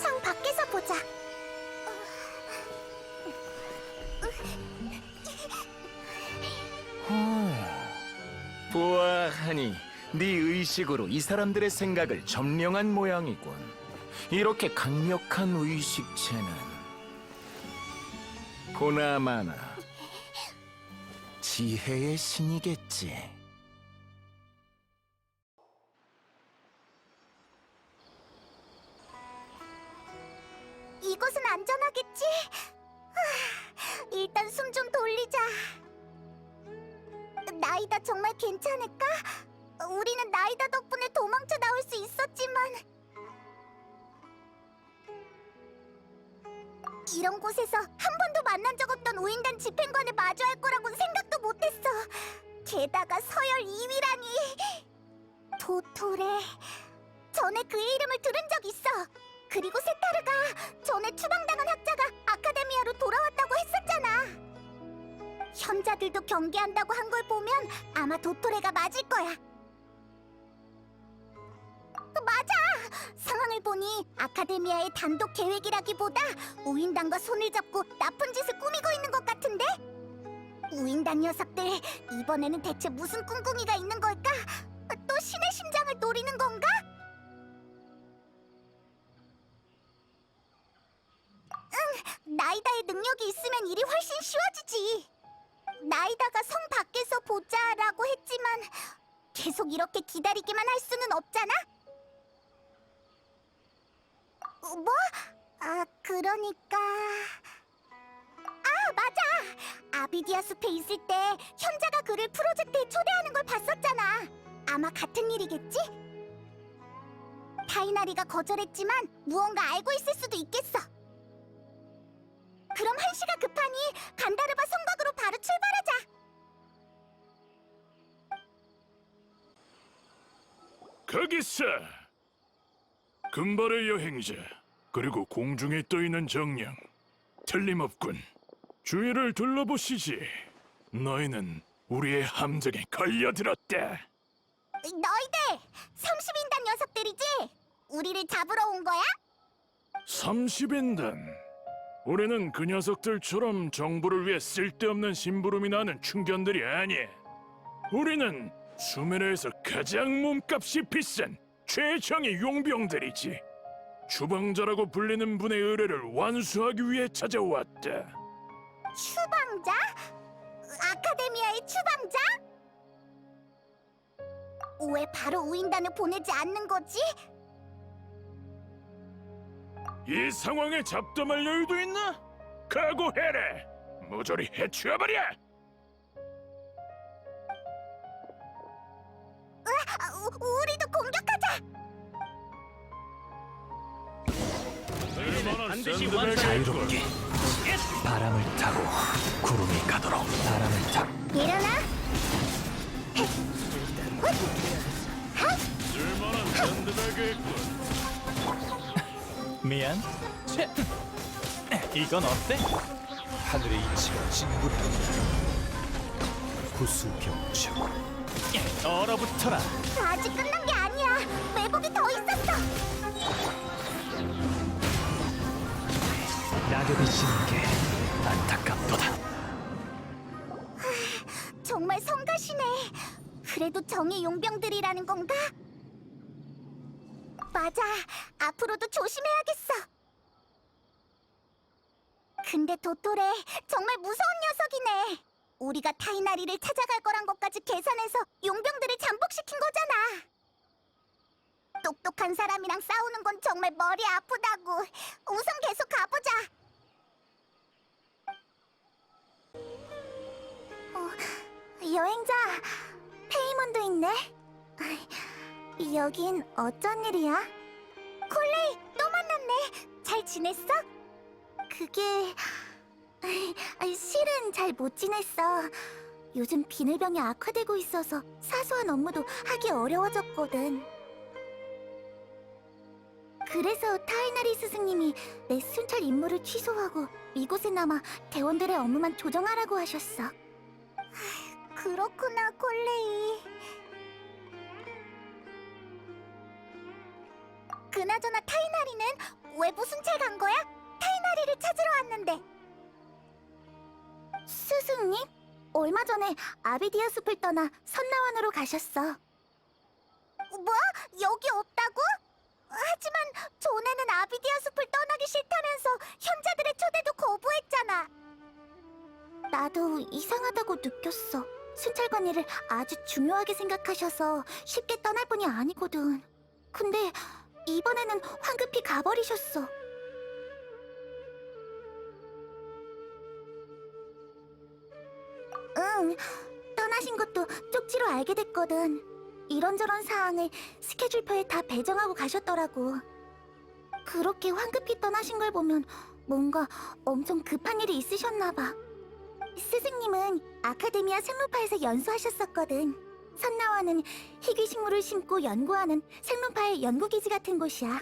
A: 성 밖에서 보자.
E: 보아하니 네 의식으로 이 사람들의 생각을 점령한 모양이군. 이렇게 강력한 의식체는 보나마나 지혜의 신이겠지.
A: 이곳은 안전하겠지? 일단 숨 좀 돌리자. 나이다 정말 괜찮을까? 우리는 나이다 덕분에 도망쳐 나올 수 있었지만 이런 곳에서 한 번도 만난 적 없던 우인단 집행관을 마주할 거라고는 생각도 못했어. 게다가 서열 2위라니. 도토레. 전에 그의 이름을 들은 적 있어. 그리고 세타르가 전에 추방당한 학자가 아카데미아로 돌아왔다고 했었잖아. 현자들도 경계한다고 한 걸 보면 아마 도토레가 맞을 거야. 맞아! 상황을 보니 아카데미아의 단독 계획이라기보다 우인단과 손을 잡고 나쁜 짓을 꾸미고 있는 것 같은데? 우인단 녀석들, 이번에는 대체 무슨 꿍꿍이가 있는 걸까? 또 신의 심장을 노리는 건가? 응, 나이다의 능력이 있으면 일이 훨씬 쉬워지지. 나이다가 성 밖에서 보자라고 했지만 계속 이렇게 기다리기만 할 수는 없잖아? 뭐? 그러니까... 맞아! 아비디아 숲에 있을 때 현자가 그를 프로젝트에 초대하는 걸 봤었잖아. 아마 같은 일이겠지? 타이나리가 거절했지만 무언가 알고 있을 수도 있겠어. 그럼 한시가 급하니 간다르바 성곽으로 바로 출발하자.
F: 거기서! 금발의 여행자, 그리고 공중에 떠있는 정령. 틀림없군. 주위를 둘러보시지. 너희는 우리의 함정에 걸려들었다.
A: 너희들! 30인단 녀석들이지? 우리를 잡으러 온 거야?
F: 30인단. 우리는 그 녀석들처럼 정부를 위해 쓸데없는 심부름이 나는 충견들이 아니야. 우리는 수메르에서 가장 몸값이 비싼 최정의 용병들이지. 추방자라고 불리는 분의 의뢰를 완수하기 위해 찾아왔다.
A: 추방자? 아카데미아의 추방자? 왜 바로 우인단을 보내지 않는 거지?
F: 이 상황에 잡담할 여유도 있나? 각오해라! 모조리 해치워버려!
A: 우리도 공격하자!
E: 자유롭게 바람을 타고 구름이 가도록 바람을 타고
A: 일어나!
E: 미안. 이건 어때? 하늘의 이치가 진군한다. 구수병추 얼어붙어라.
A: 아직 끝난 게 아니야! 매복이 더 있었어!
E: 낙엽이 지는 게 안타깝도다.
A: 정말 성가시네. 그래도 정의 용병들이라는 건가? 맞아. 앞으로도 조심해야겠어. 근데 도토레 정말 무서운 녀석이네. 우리가 타이나리를 찾아갈 거란 것까지 계산해서 용병들을 잠복시킨 거잖아. 똑똑한 사람이랑 싸우는 건 정말 머리 아프다고. 우선 계속 가보자. 여행자, 페이몬도 있네. 여긴 어쩐 일이야? 콜레이, 또 만났네. 잘 지냈어? 그게... 실은 잘 못 지냈어. 요즘 비늘병이 악화되고 있어서 사소한 업무도 하기 어려워졌거든. 그래서 타이나리 스승님이 내 순찰 임무를 취소하고 이곳에 남아 대원들의 업무만 조정하라고 하셨어. 그렇구나, 콜레이. 그나저나 타이나리는 왜 무슨 책 간 거야? 타이나리를 찾으러 왔는데. 스승님? 얼마 전에 아비디아 숲을 떠나 선나원으로 가셨어. 뭐? 여기 없다고? 하지만 전에는 아비디아 숲을 떠나기 싫다면서 현자들의 초대도 거부했잖아. 나도 이상하다고 느꼈어. 순찰관 일을 아주 중요하게 생각하셔서 쉽게 떠날 분이 아니거든. 근데 이번에는 황급히 가버리셨어. 응, 떠나신 것도 쪽지로 알게 됐거든. 이런저런 사항을 스케줄표에 다 배정하고 가셨더라고. 그렇게 황급히 떠나신 걸 보면 뭔가 엄청 급한 일이 있으셨나 봐. 스승님은 아카데미아 생로파에서 연수하셨었거든. 선나와는 희귀식물을 심고 연구하는 생로파의 연구기지 같은 곳이야.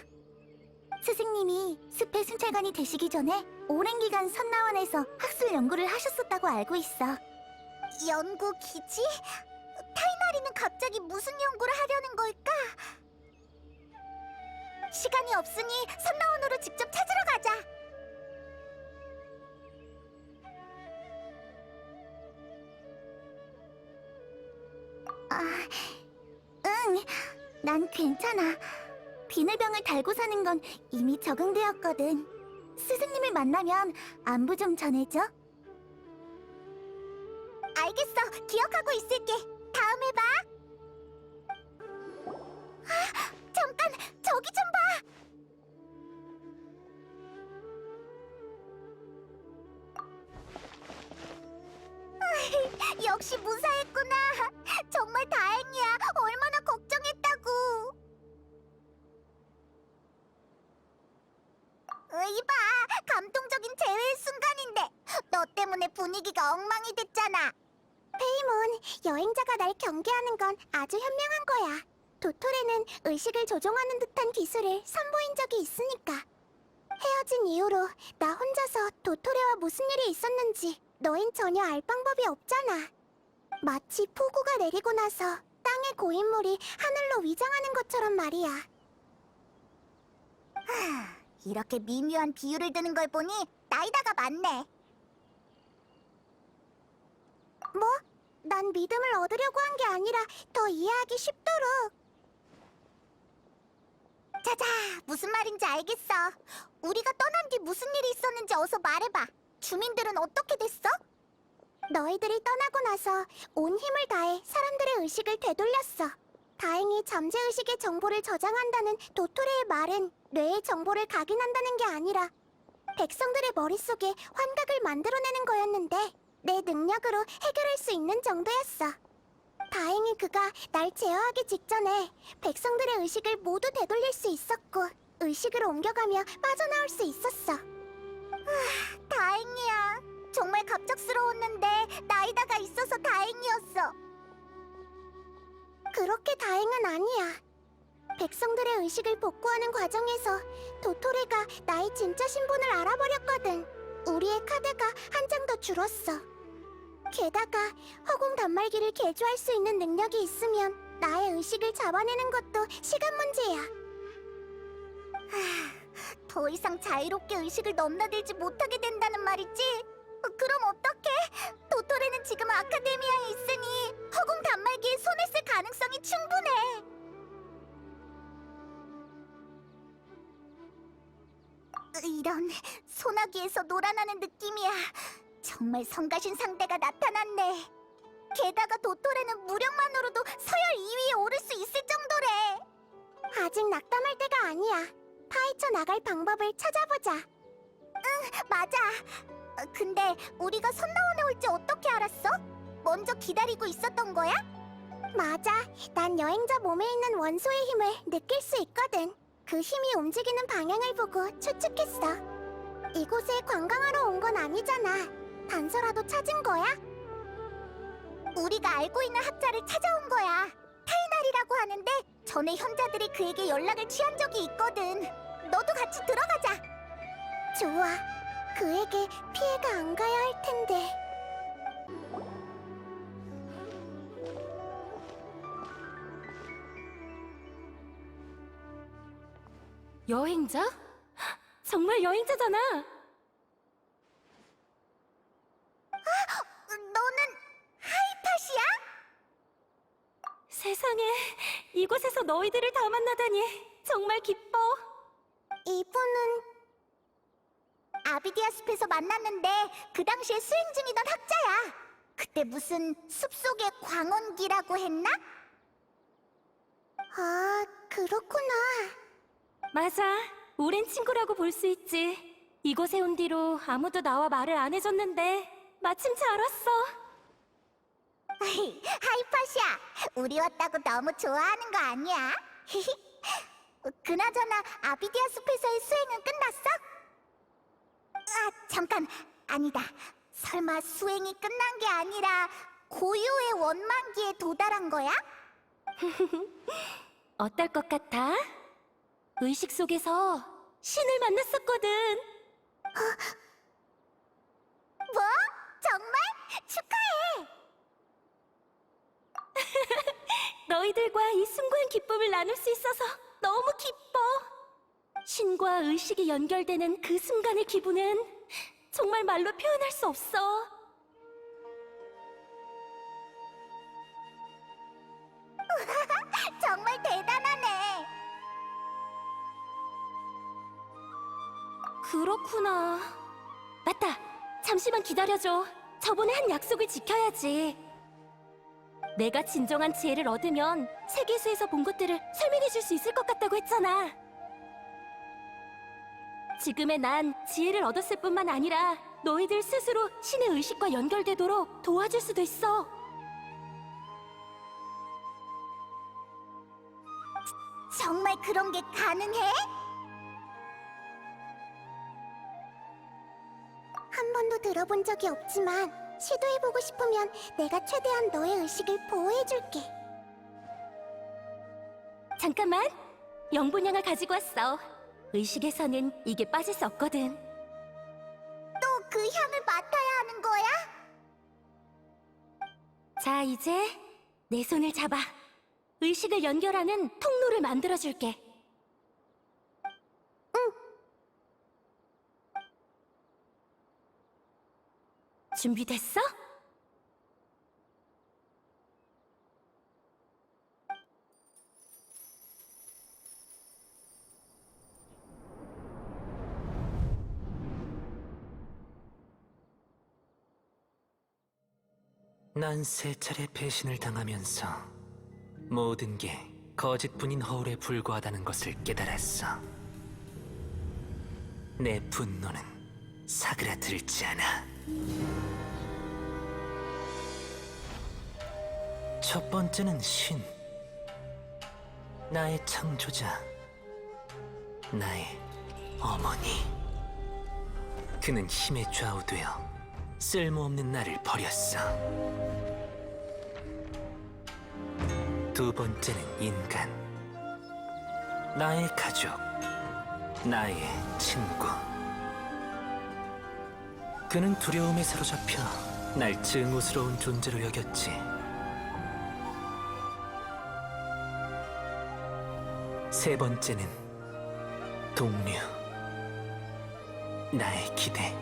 A: 스승님이 숲의 순찰관이 되시기 전에 오랜 기간 선나원에서 학술 연구를 하셨었다고 알고 있어. 연구기지? 타이나리는 갑자기 무슨 연구를 하려는 걸까? 시간이 없으니 선나원으로 직접 찾으러 가자. 응, 난 괜찮아. 비늘병을 달고 사는 건 이미 적응되었거든. 스승님을 만나면 안부 좀 전해줘. 알겠어, 기억하고 있을게. 다음에 봐. 잠깐, 저기 좀 봐. 역시 무사했구나. 정말 다행이야. 얼마나 걱정했다고. 이봐, 감동적인 재회의 순간인데 너 때문에 분위기가 엉망이 됐잖아. 페이몬, 여행자가 날 경계하는 건 아주 현명한 거야. 도토레는 의식을 조종하는 듯한 기술을 선보인 적이 있으니까. 헤어진 이후로 나 혼자서 도토레와 무슨 일이 있었는지 너흰 전혀 알 방법이 없잖아. 마치 폭우가 내리고 나서 땅의 고인물이 하늘로 위장하는 것처럼 말이야. 이렇게 미묘한 비유를 드는 걸 보니 나이다가 맞네. 뭐? 난 믿음을 얻으려고 한 게 아니라 더 이해하기 쉽도록. 자자, 무슨 말인지 알겠어. 우리가 떠난 뒤 무슨 일이 있었는지 어서 말해봐. 주민들은 어떻게 됐어? 너희들이 떠나고 나서 온 힘을 다해 사람들의 의식을 되돌렸어. 다행히 잠재의식의 정보를 저장한다는 도토레의 말은 뇌의 정보를 각인한다는 게 아니라 백성들의 머릿속에 환각을 만들어내는 거였는데 내 능력으로 해결할 수 있는 정도였어. 다행히 그가 날 제어하기 직전에 백성들의 의식을 모두 되돌릴 수 있었고 의식을 옮겨가며 빠져나올 수 있었어. 다행이야. 정말 갑작스러웠는데 나이다가 있어서 다행이었어. 그렇게 다행은 아니야. 백성들의 의식을 복구하는 과정에서 도토레가 나의 진짜 신분을 알아버렸거든. 우리의 카드가 한 장 더 줄었어. 게다가 허공 단말기를 개조할 수 있는 능력이 있으면 나의 의식을 잡아내는 것도 시간 문제야. 더 이상 자유롭게 의식을 넘나들지 못하게 된다는 말이지? 그럼 어떡해? 도토레는 지금 아카데미아에 있으니 허공 단말기에 손을 쓸 가능성이 충분해. 이런, 소나기에서 놀아나는 느낌이야. 정말 성가신 상대가 나타났네. 게다가 도토레는 무력만으로도 서열 2위에 오를 수 있을 정도래. 아직 낙담할 때가 아니야. 파헤쳐 나갈 방법을 찾아보자. 응, 맞아. 근데 우리가 선나원에 올지 어떻게 알았어? 먼저 기다리고 있었던 거야? 맞아. 난 여행자 몸에 있는 원소의 힘을 느낄 수 있거든. 그 힘이 움직이는 방향을 보고 추측했어. 이곳에 관광하러 온 건 아니잖아. 단서라도 찾은 거야? 우리가 알고 있는 학자를 찾아온 거야. 타이날이라고 하는데 전에 현자들이 그에게 연락을 취한 적이 있거든. 너도 같이 들어가자. 좋아. 그에게 피해가 안 가야 할 텐데.
B: 여행자? 정말 여행자잖아.
A: 너는 하이팟이야?
B: 세상에, 이곳에서 너희들을 다 만나다니 정말 기뻐.
A: 이분은 아비디아 숲에서 만났는데 그 당시에 수행 중이던 학자야. 그때 무슨 숲속의 광원기라고 했나? 아, 그렇구나.
B: 맞아, 오랜 친구라고 볼 수 있지. 이곳에 온 뒤로 아무도 나와 말을 안 해줬는데 마침 잘 왔어.
A: 하이파시아, 우리 왔다고 너무 좋아하는 거 아니야? 그나저나 아비디아 숲에서의 수행은 끝났어? 아, 잠깐, 아니다. 설마 수행이 끝난 게 아니라 고유의 원만기에 도달한 거야?
D: 어떨 것 같아? 의식 속에서 신을 만났었거든.
A: 뭐? 정말? 축하해!
D: 너희들과 이 숭고한 기쁨을 나눌 수 있어서 너무 기뻐. 신과 의식이 연결되는 그 순간의 기분은 정말 말로 표현할 수 없어.
A: 정말 대단하네.
D: 그렇구나. 맞다. 잠시만 기다려줘. 저번에 한 약속을 지켜야지. 내가 진정한 지혜를 얻으면 세계수에서 본 것들을 설명해 줄 수 있을 것 같다고 했잖아. 지금의 난 지혜를 얻었을 뿐만 아니라 너희들 스스로 신의 의식과 연결되도록 도와줄 수도 있어.
A: 정말 그런 게 가능해? 한 번도 들어본 적이 없지만 시도해보고 싶으면 내가 최대한 너의 의식을 보호해줄게.
D: 잠깐만. 영분양을 가지고 왔어. 의식에서는 이게 빠질 수 없거든.
A: 또 그 향을 맡아야 하는 거야?
D: 자, 이제 내 손을 잡아. 의식을 연결하는 통로를 만들어줄게. 준비됐어?
E: 난 세 차례 배신을 당하면서 모든 게 거짓뿐인 허울에 불과하다는 것을 깨달았어. 내 분노는 사그라들지 않아. 첫 번째는 신. 나의 창조자. 나의 어머니. 그는 힘에 좌우되어 쓸모없는 나를 버렸어. 두 번째는 인간. 나의 가족. 나의 친구. 그는 두려움에 사로잡혀 날 증오스러운 존재로 여겼지. 세 번째는 동료. 나의 기대.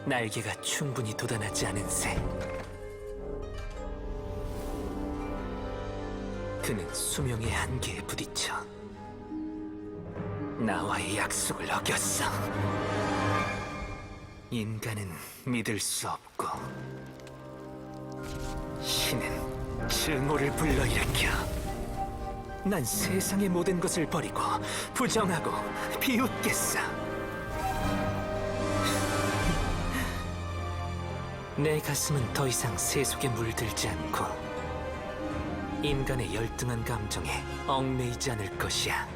E: 날개가 충분히 돋아나지 않은 새. 그는 수명의 한계에 부딪혀 나와의 약속을 어겼어. 인간은 믿을 수 없고 신은 증오를 불러일으켜. 난 세상의 모든 것을 버리고 부정하고 비웃겠어. 내 가슴은 더 이상 세속에 물들지 않고 인간의 열등한 감정에 얽매이지 않을 것이야.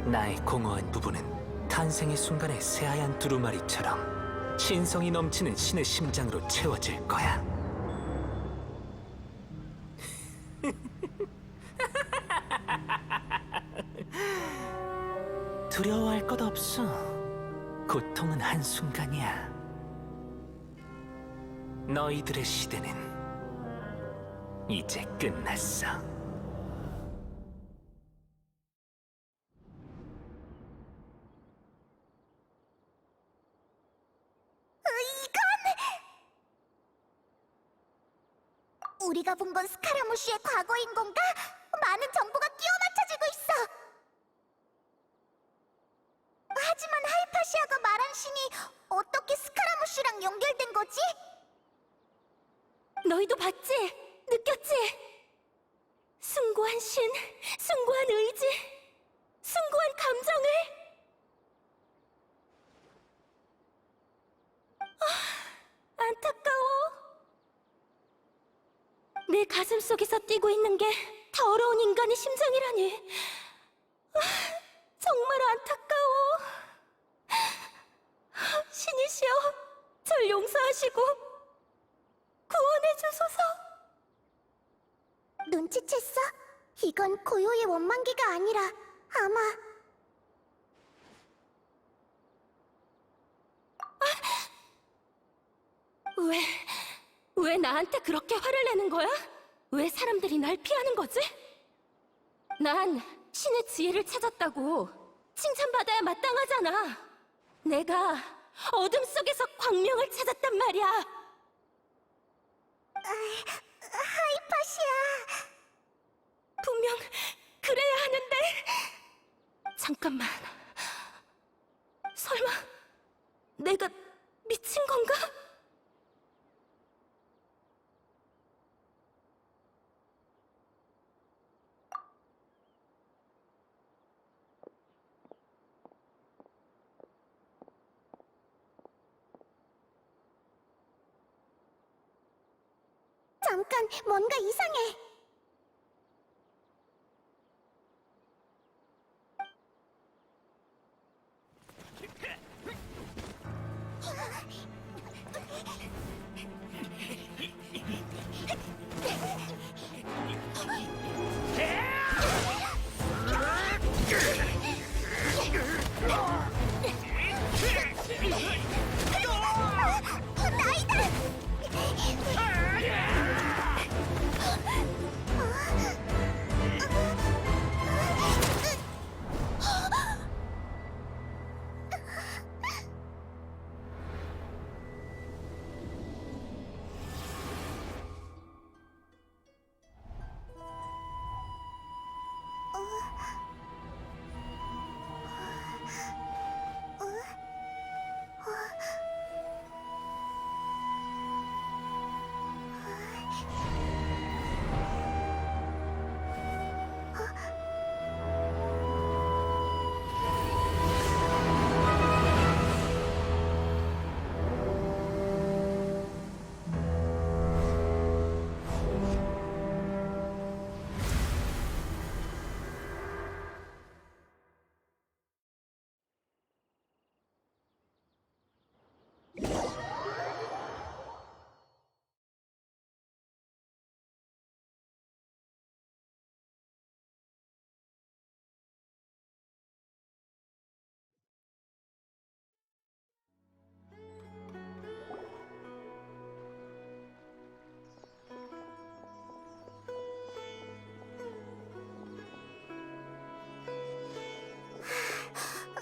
E: 나의 공허한 부분은 탄생의 순간의 새하얀 두루마리처럼 신성이 넘치는 신의 심장으로 채워질 거야. 두려워할 것 없어. 고통은 한순간이야. 너희들의 시대는 이제 끝났어.
A: 우리가 본 건 스카라무시의 과거인 건가? 많은 정보가 끼워 맞춰지고 있어. 하지만 하이파시아가 말한 신이 어떻게 스카라무시랑 연결된 거지?
D: 너희도 봤지? 느꼈지? 숭고한 신, 숭고한 의지, 숭고한 감정을. 안타까워.
B: 내 가슴 속에서 뛰고 있는 게 더러운 인간의 심장이라니. 정말 안타까워. 신이시여, 절 용서하시고 구원해 주소서.
A: 눈치챘어? 이건 고요의 원망기가 아니라 아마
B: 왜 나한테 그렇게 화를 내는 거야? 왜 사람들이 날 피하는 거지? 난 신의 지혜를 찾았다고 칭찬받아야 마땅하잖아. 내가 어둠 속에서 광명을 찾았단 말이야.
A: 하이파시아.
B: 분명 그래야 하는데. 잠깐만. 설마 내가 미친 건가?
A: 잠깐, 뭔가 이상해.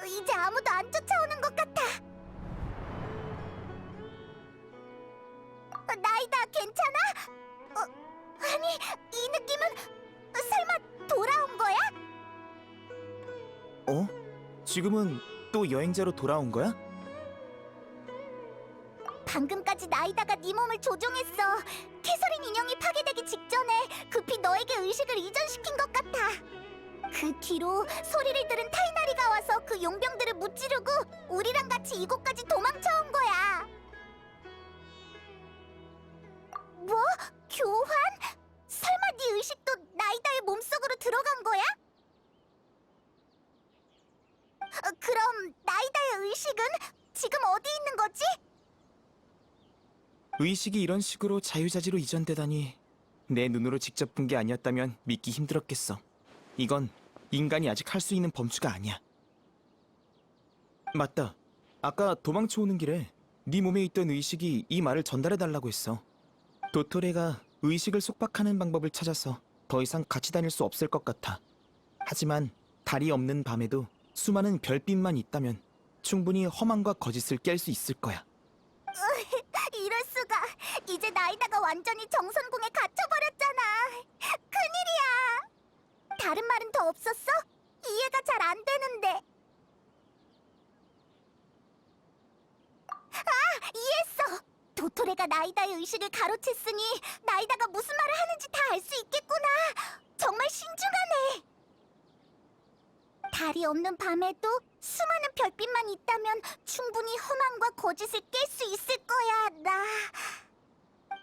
A: 이제 아무도 안 쫓아오는 것 같아. 나이다, 괜찮아? 아니, 이 느낌은 설마 돌아온 거야?
G: 어? 지금은 또 여행자로 돌아온 거야?
A: 방금까지 나이다가 네 몸을 조종했어. 캐서린 인형이 파괴되기 직전에 급히 너에게 의식을 이전시킨 것 같아. 그 뒤로 소리를 들은 타이나리가 와서 그 용병들을 무찌르고 우리랑 같이 이곳까지 도망쳐온 거야. 뭐? 교환? 설마 네 의식도 나이다의 몸속으로 들어간 거야? 그럼 나이다의 의식은 지금 어디 있는 거지?
G: 의식이 이런 식으로 자유자재로 이전되다니 내 눈으로 직접 본 게 아니었다면 믿기 힘들었겠어. 이건 인간이 아직 할 수 있는 범주가 아니야. 맞다. 아까 도망쳐 오는 길에 네 몸에 있던 의식이 이 말을 전달해달라고 했어. 도토레가 의식을 속박하는 방법을 찾아서 더 이상 같이 다닐 수 없을 것 같아. 하지만 달이 없는 밤에도 수많은 별빛만 있다면 충분히 험함과 거짓을 깰 수 있을 거야.
A: 이럴 수가. 이제 나이다가 완전히 정선궁에 갇혀버렸잖아. 큰일이야. 다른 말은 더 없었어? 이해가 잘 안 되는데. 아, 이해했어. 도토레가 나이다의 의식을 가로챘으니 나이다가 무슨 말을 하는지 다 알 수 있겠구나. 정말 신중하네. 달이 없는 밤에도 수많은 별빛만 있다면 충분히 험함과 거짓을 깰 수 있을 거야.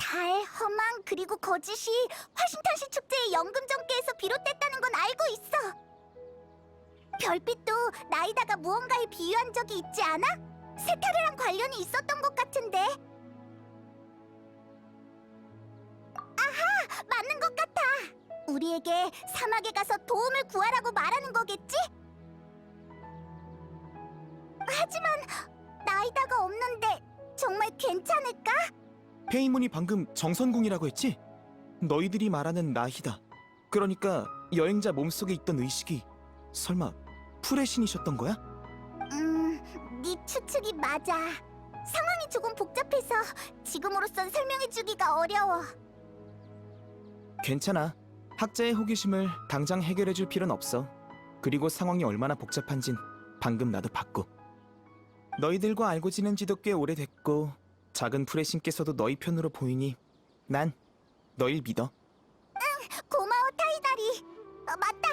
A: 달, 허망, 그리고 거짓이 화신탄시 축제의 연금전개에서 비롯됐다는 건 알고 있어. 별빛도 나이다가 무언가에 비유한 적이 있지 않아? 세타르랑 관련이 있었던 것 같은데. 아하! 맞는 것 같아! 우리에게 사막에 가서 도움을 구하라고 말하는 거겠지? 하지만 나이다가 없는데 정말 괜찮을까?
G: 페이몬이 방금 정선궁이라고 했지? 너희들이 말하는 나희다. 그러니까 여행자 몸속에 있던 의식이 설마 풀의 신이셨던 거야?
A: 네 추측이 맞아. 상황이 조금 복잡해서 지금으로선 설명해주기가 어려워.
G: 괜찮아. 학자의 호기심을 당장 해결해줄 필요는 없어. 그리고 상황이 얼마나 복잡한진 방금 나도 봤고. 너희들과 알고 지낸 지도 꽤 오래됐고 작은 풀의 신께서도 너희 편으로 보이니 난 너희 믿어.
A: 고마워, 타이다리. 맞다.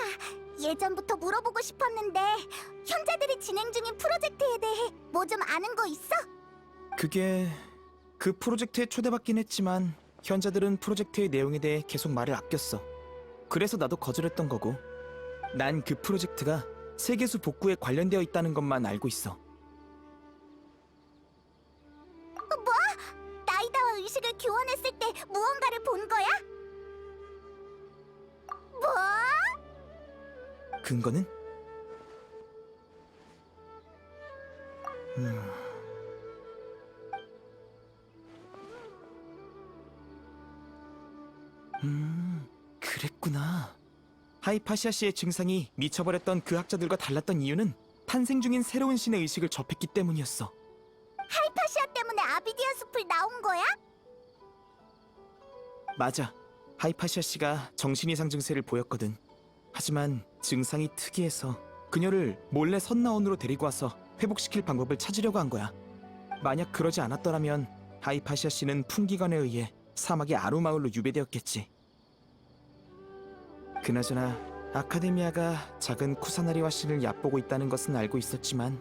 A: 예전부터 물어보고 싶었는데 현자들이 진행 중인 프로젝트에 대해 뭐 좀 아는 거 있어?
G: 그게 그 프로젝트에 초대받긴 했지만 현자들은 프로젝트의 내용에 대해 계속 말을 아꼈어. 그래서 나도 거절했던 거고. 난 그 프로젝트가 세계수 복구에 관련되어 있다는 것만 알고 있어.
A: 뭐? 나이다와 의식을 교환했을 때 무언가를 본 거야? 뭐?
G: 근거는? 그랬구나. 하이파시아 씨의 증상이 미쳐버렸던 그 학자들과 달랐던 이유는 탄생 중인 새로운 신의 의식을 접했기 때문이었어.
A: 하이파시아 때문에 아비디아 숲을 나온 거야?
G: 맞아. 하이파시아 씨가 정신이상 증세를 보였거든. 하지만 증상이 특이해서 그녀를 몰래 선나원으로 데리고 와서 회복시킬 방법을 찾으려고 한 거야. 만약 그러지 않았더라면 하이파시아 씨는 풍기관에 의해 사막의 아루마을로 유배되었겠지. 그나저나 아카데미아가 작은 쿠사나리와 신을 얕보고 있다는 것은 알고 있었지만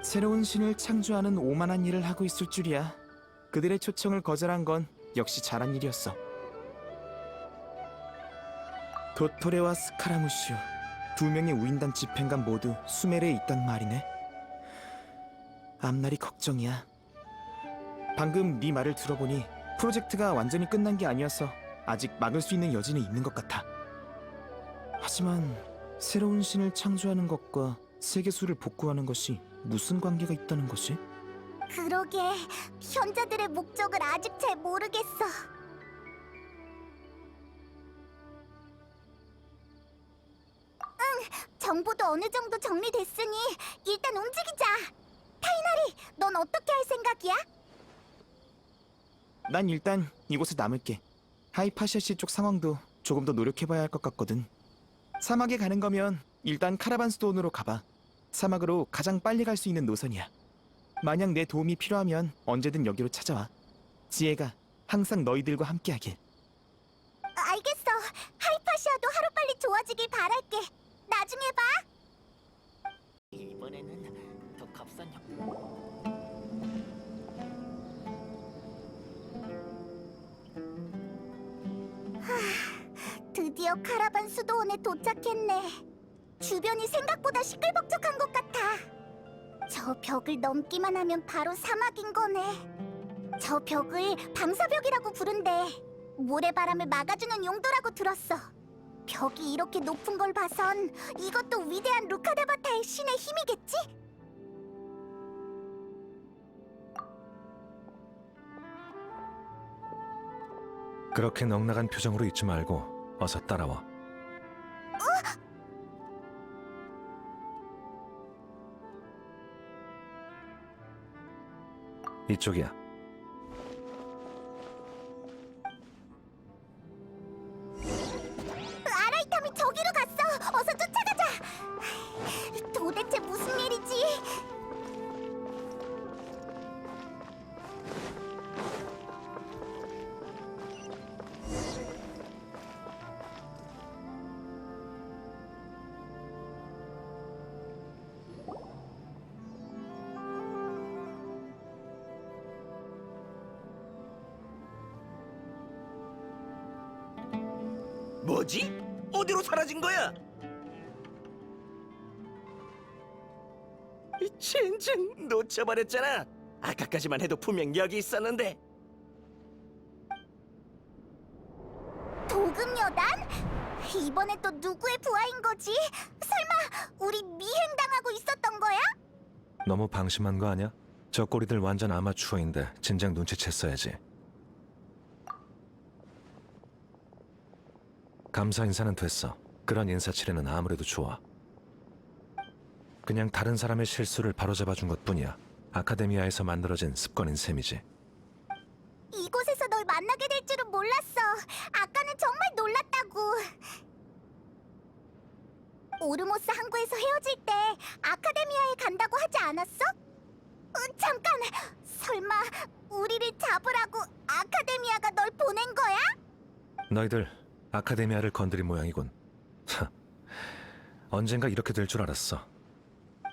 G: 새로운 신을 창조하는 오만한 일을 하고 있을 줄이야. 그들의 초청을 거절한 건 역시 잘한 일이었어. 도토레와 스카라무슈 두 명의 우인단 집행관 모두 수메르에 있단 말이네. 앞날이 걱정이야. 방금 네 말을 들어보니 프로젝트가 완전히 끝난 게 아니어서 아직 막을 수 있는 여지는 있는 것 같아. 하지만 새로운 신을 창조하는 것과 세계수를 복구하는 것이 무슨 관계가 있다는 것이?
A: 그러게, 현자들의 목적을 아직 잘 모르겠어. 정보도 어느 정도 정리됐으니 일단 움직이자. 타이나리, 넌 어떻게 할 생각이야?
G: 난 일단 이곳에 남을게. 하이파시아 씨 쪽 상황도 조금 더 노력해봐야 할 것 같거든. 사막에 가는 거면 일단 카라반스도온으로 가봐. 사막으로 가장 빨리 갈 수 있는 노선이야. 만약 내 도움이 필요하면 언제든 여기로 찾아와. 지혜가 항상 너희들과 함께하길.
A: 알겠어. 하이파시아도 하루빨리 좋아지길 바랄게. 나중에 봐.
C: 이번에는 더 값싼
A: 드디어 카라반 수도원에 도착했네. 주변이 생각보다 시끌벅적한 것 같아. 저 벽을 넘기만 하면 바로 사막인 거네. 저 벽을 방사벽이라고 부른대. 모래바람을 막아주는 용도라고 들었어. 벽이 이렇게 높은 걸 봐선 이것도 위대한 루카다바타의 신의 힘이겠지?
H: 그렇게 넉나간 표정으로 있지 말고 어서 따라와. 이쪽이야.
A: 아라이탐이 저기로 갔어. 어서 쫓아가자. 도대체 무슨 일이지?
I: 뭐지? 어디로 사라진 거야? 젠장 놓쳐버렸잖아. 아까까지만 해도 분명 여기 있었는데.
A: 도금여단? 이번엔 또 누구의 부하인 거지? 설마 우리 미행당하고 있었던 거야?
H: 너무 방심한 거 아니야? 저 꼬리들 완전 아마추어인데 진작 눈치챘어야지. 감사 인사는 됐어. 그런 인사치레는 아무래도 좋아. 그냥 다른 사람의 실수를 바로잡아준 것뿐이야. 아카데미아에서 만들어진 습관인 셈이지.
A: 이곳에서 널 만나게 될 줄은 몰랐어. 아까는 정말 놀랐다고. 오르모스 항구에서 헤어질 때 아카데미아에 간다고 하지 않았어? 잠깐! 설마 우리를 잡으라고 아카데미아가 널 보낸 거야?
H: 너희들 아카데미아를 건드린 모양이군. 하, 언젠가 이렇게 될 줄 알았어.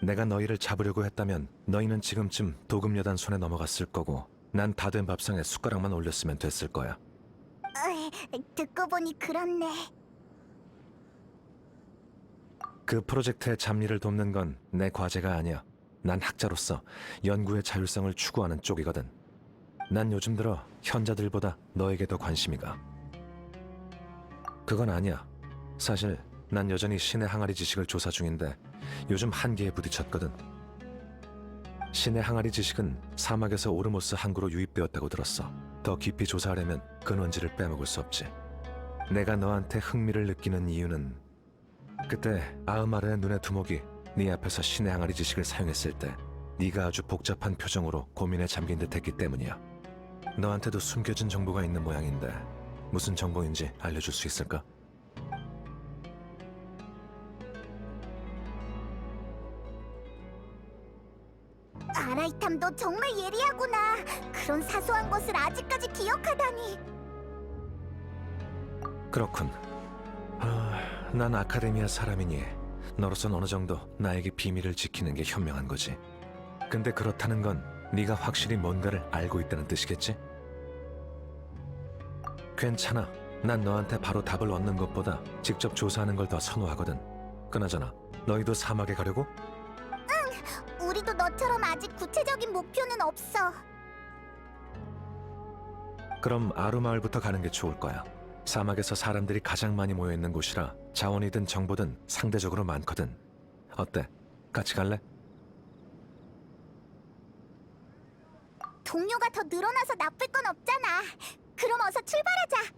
H: 내가 너희를 잡으려고 했다면 너희는 지금쯤 도금여단 손에 넘어갔을 거고 난 다 된 밥상에 숟가락만 올렸으면 됐을 거야.
A: 듣고 보니 그렇네.
H: 그 프로젝트의 잡일을 돕는 건 내 과제가 아니야. 난 학자로서 연구의 자율성을 추구하는 쪽이거든. 난 요즘 들어 현자들보다 너에게 더 관심이 가. 그건 아니야. 사실 난 여전히 신의 항아리 지식을 조사 중인데 요즘 한계에 부딪혔거든. 신의 항아리 지식은 사막에서 오르모스 항구로 유입되었다고 들었어. 더 깊이 조사하려면 근원지를 빼먹을 수 없지. 내가 너한테 흥미를 느끼는 이유는 그때 아흐마르의 눈의 두목이 네 앞에서 신의 항아리 지식을 사용했을 때 네가 아주 복잡한 표정으로 고민에 잠긴 듯했기 때문이야. 너한테도 숨겨진 정보가 있는 모양인데 무슨 정보인지 알려줄 수 있을까?
A: 아라이탐, 너 정말 예리하구나. 그런 사소한 것을 아직까지 기억하다니.
H: 그렇군. 난 아카데미아 사람이니 너로선 어느 정도 나에게 비밀을 지키는 게 현명한 거지. 근데 그렇다는 건 네가 확실히 뭔가를 알고 있다는 뜻이겠지? 괜찮아. 난 너한테 바로 답을 얻는 것보다 직접 조사하는 걸 더 선호하거든. 그나저나 너희도 사막에 가려고?
A: 우리도 너처럼 아직 구체적인 목표는 없어.
H: 그럼 아루마을부터 가는 게 좋을 거야. 사막에서 사람들이 가장 많이 모여있는 곳이라 자원이든 정보든 상대적으로 많거든. 어때? 같이 갈래?
A: 동료가 더 늘어나서 나쁠 건 없잖아. 그럼 어서 출발하자.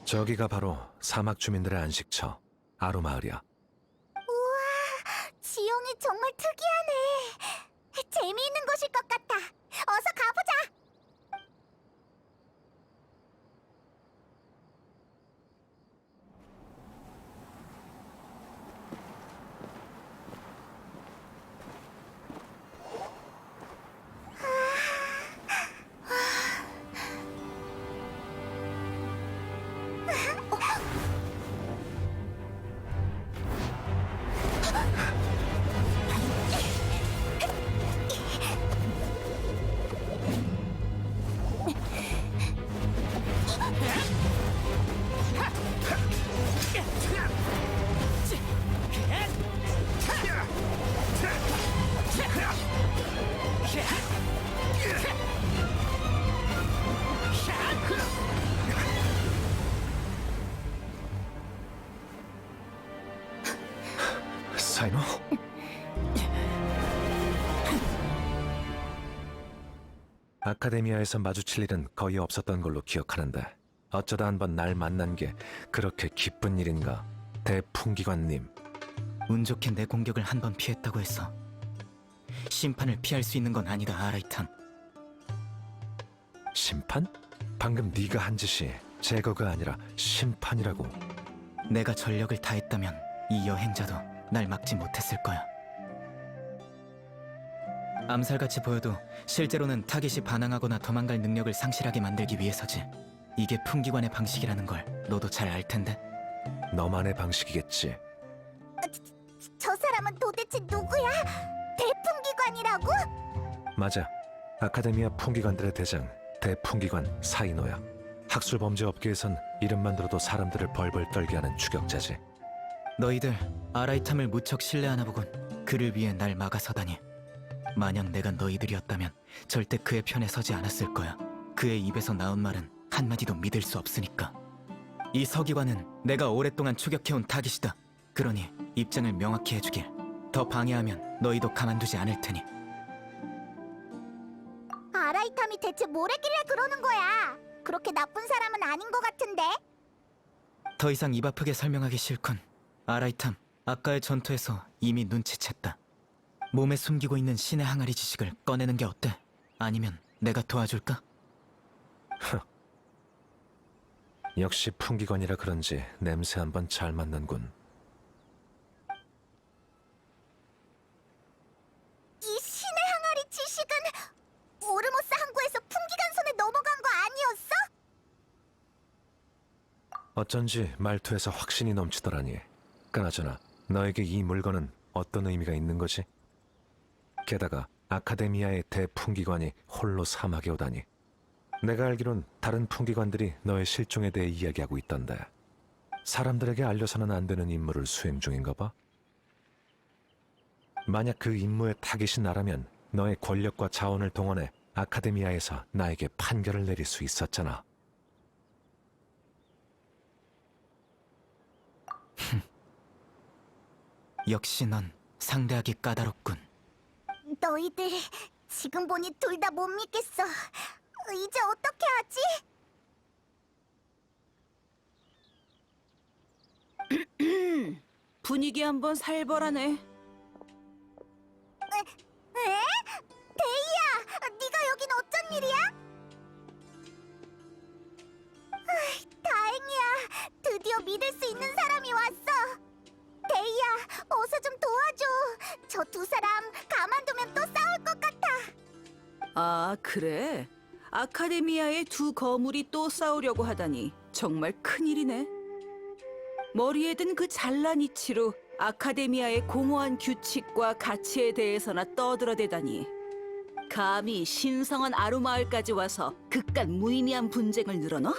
H: 저기가 바로 사막 주민들의 안식처 아루마을이야.
A: 지형이 정말 특이하네. 재미있는 곳일 것 같아. 어서 가보자.
H: 사이노? 아카데미아에서 마주칠 일은 거의 없었던 걸로 기억하는데 어쩌다 한번 날 만난 게 그렇게 기쁜 일인가? 대풍기관님.
G: 운 좋게 내 공격을 한 번 피했다고 해서 심판을 피할 수 있는 건 아니다, 아라이탐.
H: 심판? 방금 네가 한 짓이 제거가 아니라 심판이라고.
G: 내가 전력을 다했다면 이 여행자도 날 막지 못했을 거야. 암살같이 보여도 실제로는 타깃이 반항하거나 도망갈 능력을 상실하게 만들기 위해서지. 이게 풍기관의 방식이라는 걸 너도 잘 알 텐데.
H: 너만의 방식이겠지.
A: 저 사람은 도대체 누구야? 대풍기관이라고?
H: 맞아. 아카데미아 풍기관들의 대장 대풍기관 사이노야. 학술 범죄 업계에선 이름만 들어도 사람들을 벌벌 떨게 하는 추격자지.
J: 너희들 아라이탐을 무척 신뢰하나 보군. 그를 위해 날 막아서다니. 만약 내가 너희들이었다면 절대 그의 편에 서지 않았을 거야. 그의 입에서 나온 말은 한마디도 믿을 수 없으니까. 이 서기관은 내가 오랫동안 추격해온 타깃이다. 그러니 입장을 명확히 해주길. 더 방해하면 너희도 가만두지 않을 테니.
A: 아라이탐이 대체 뭘 했길래 그러는 거야? 그렇게 나쁜 사람은 아닌 것 같은데?
J: 더 이상 입 아프게 설명하기 싫군. 아라이탐, 아까의 전투에서 이미 눈치챘다. 몸에 숨기고 있는 신의 항아리 지식을 꺼내는 게 어때? 아니면 내가 도와줄까?
H: 역시 풍기관이라 그런지 냄새 한번 잘 맡는군.
A: 이 신의 항아리 지식은 오르모스 항구에서 풍기관 손에 넘어간 거 아니었어?
H: 어쩐지 말투에서 확신이 넘치더라니. 그나저나 너에게 이 물건은 어떤 의미가 있는 거지? 게다가 아카데미아의 대풍기관이 홀로 사막에 오다니. 내가 알기론 다른 풍기관들이 너의 실종에 대해 이야기하고 있던데 사람들에게 알려서는 안 되는 임무를 수행 중인가 봐? 만약 그 임무의 타깃이 나라면 너의 권력과 자원을 동원해 아카데미아에서 나에게 판결을 내릴 수 있었잖아.
J: 역시 넌 상대하기 까다롭군.
A: 너희들 지금 보니 둘 다 못 믿겠어. 이제 어떻게 하지?
B: 분위기 한번 살벌하네.
A: 에? 데이야, 네가 여긴 어쩐 일이야? 다행이야. 드디어 믿을 수 있는 사람이 왔어. 데이야, 어서 좀 도와줘. 저 두 사람 가만두면 또 싸울 것 같아.
B: 아, 그래? 아카데미아의 두 거물이 또 싸우려고 하다니 정말 큰일이네. 머리에 든 그 잘난 이치로 아카데미아의 공허한 규칙과 가치에 대해서나 떠들어대다니. 감히 신성한 아루마을까지 와서 그깟 무의미한 분쟁을 늘어놔?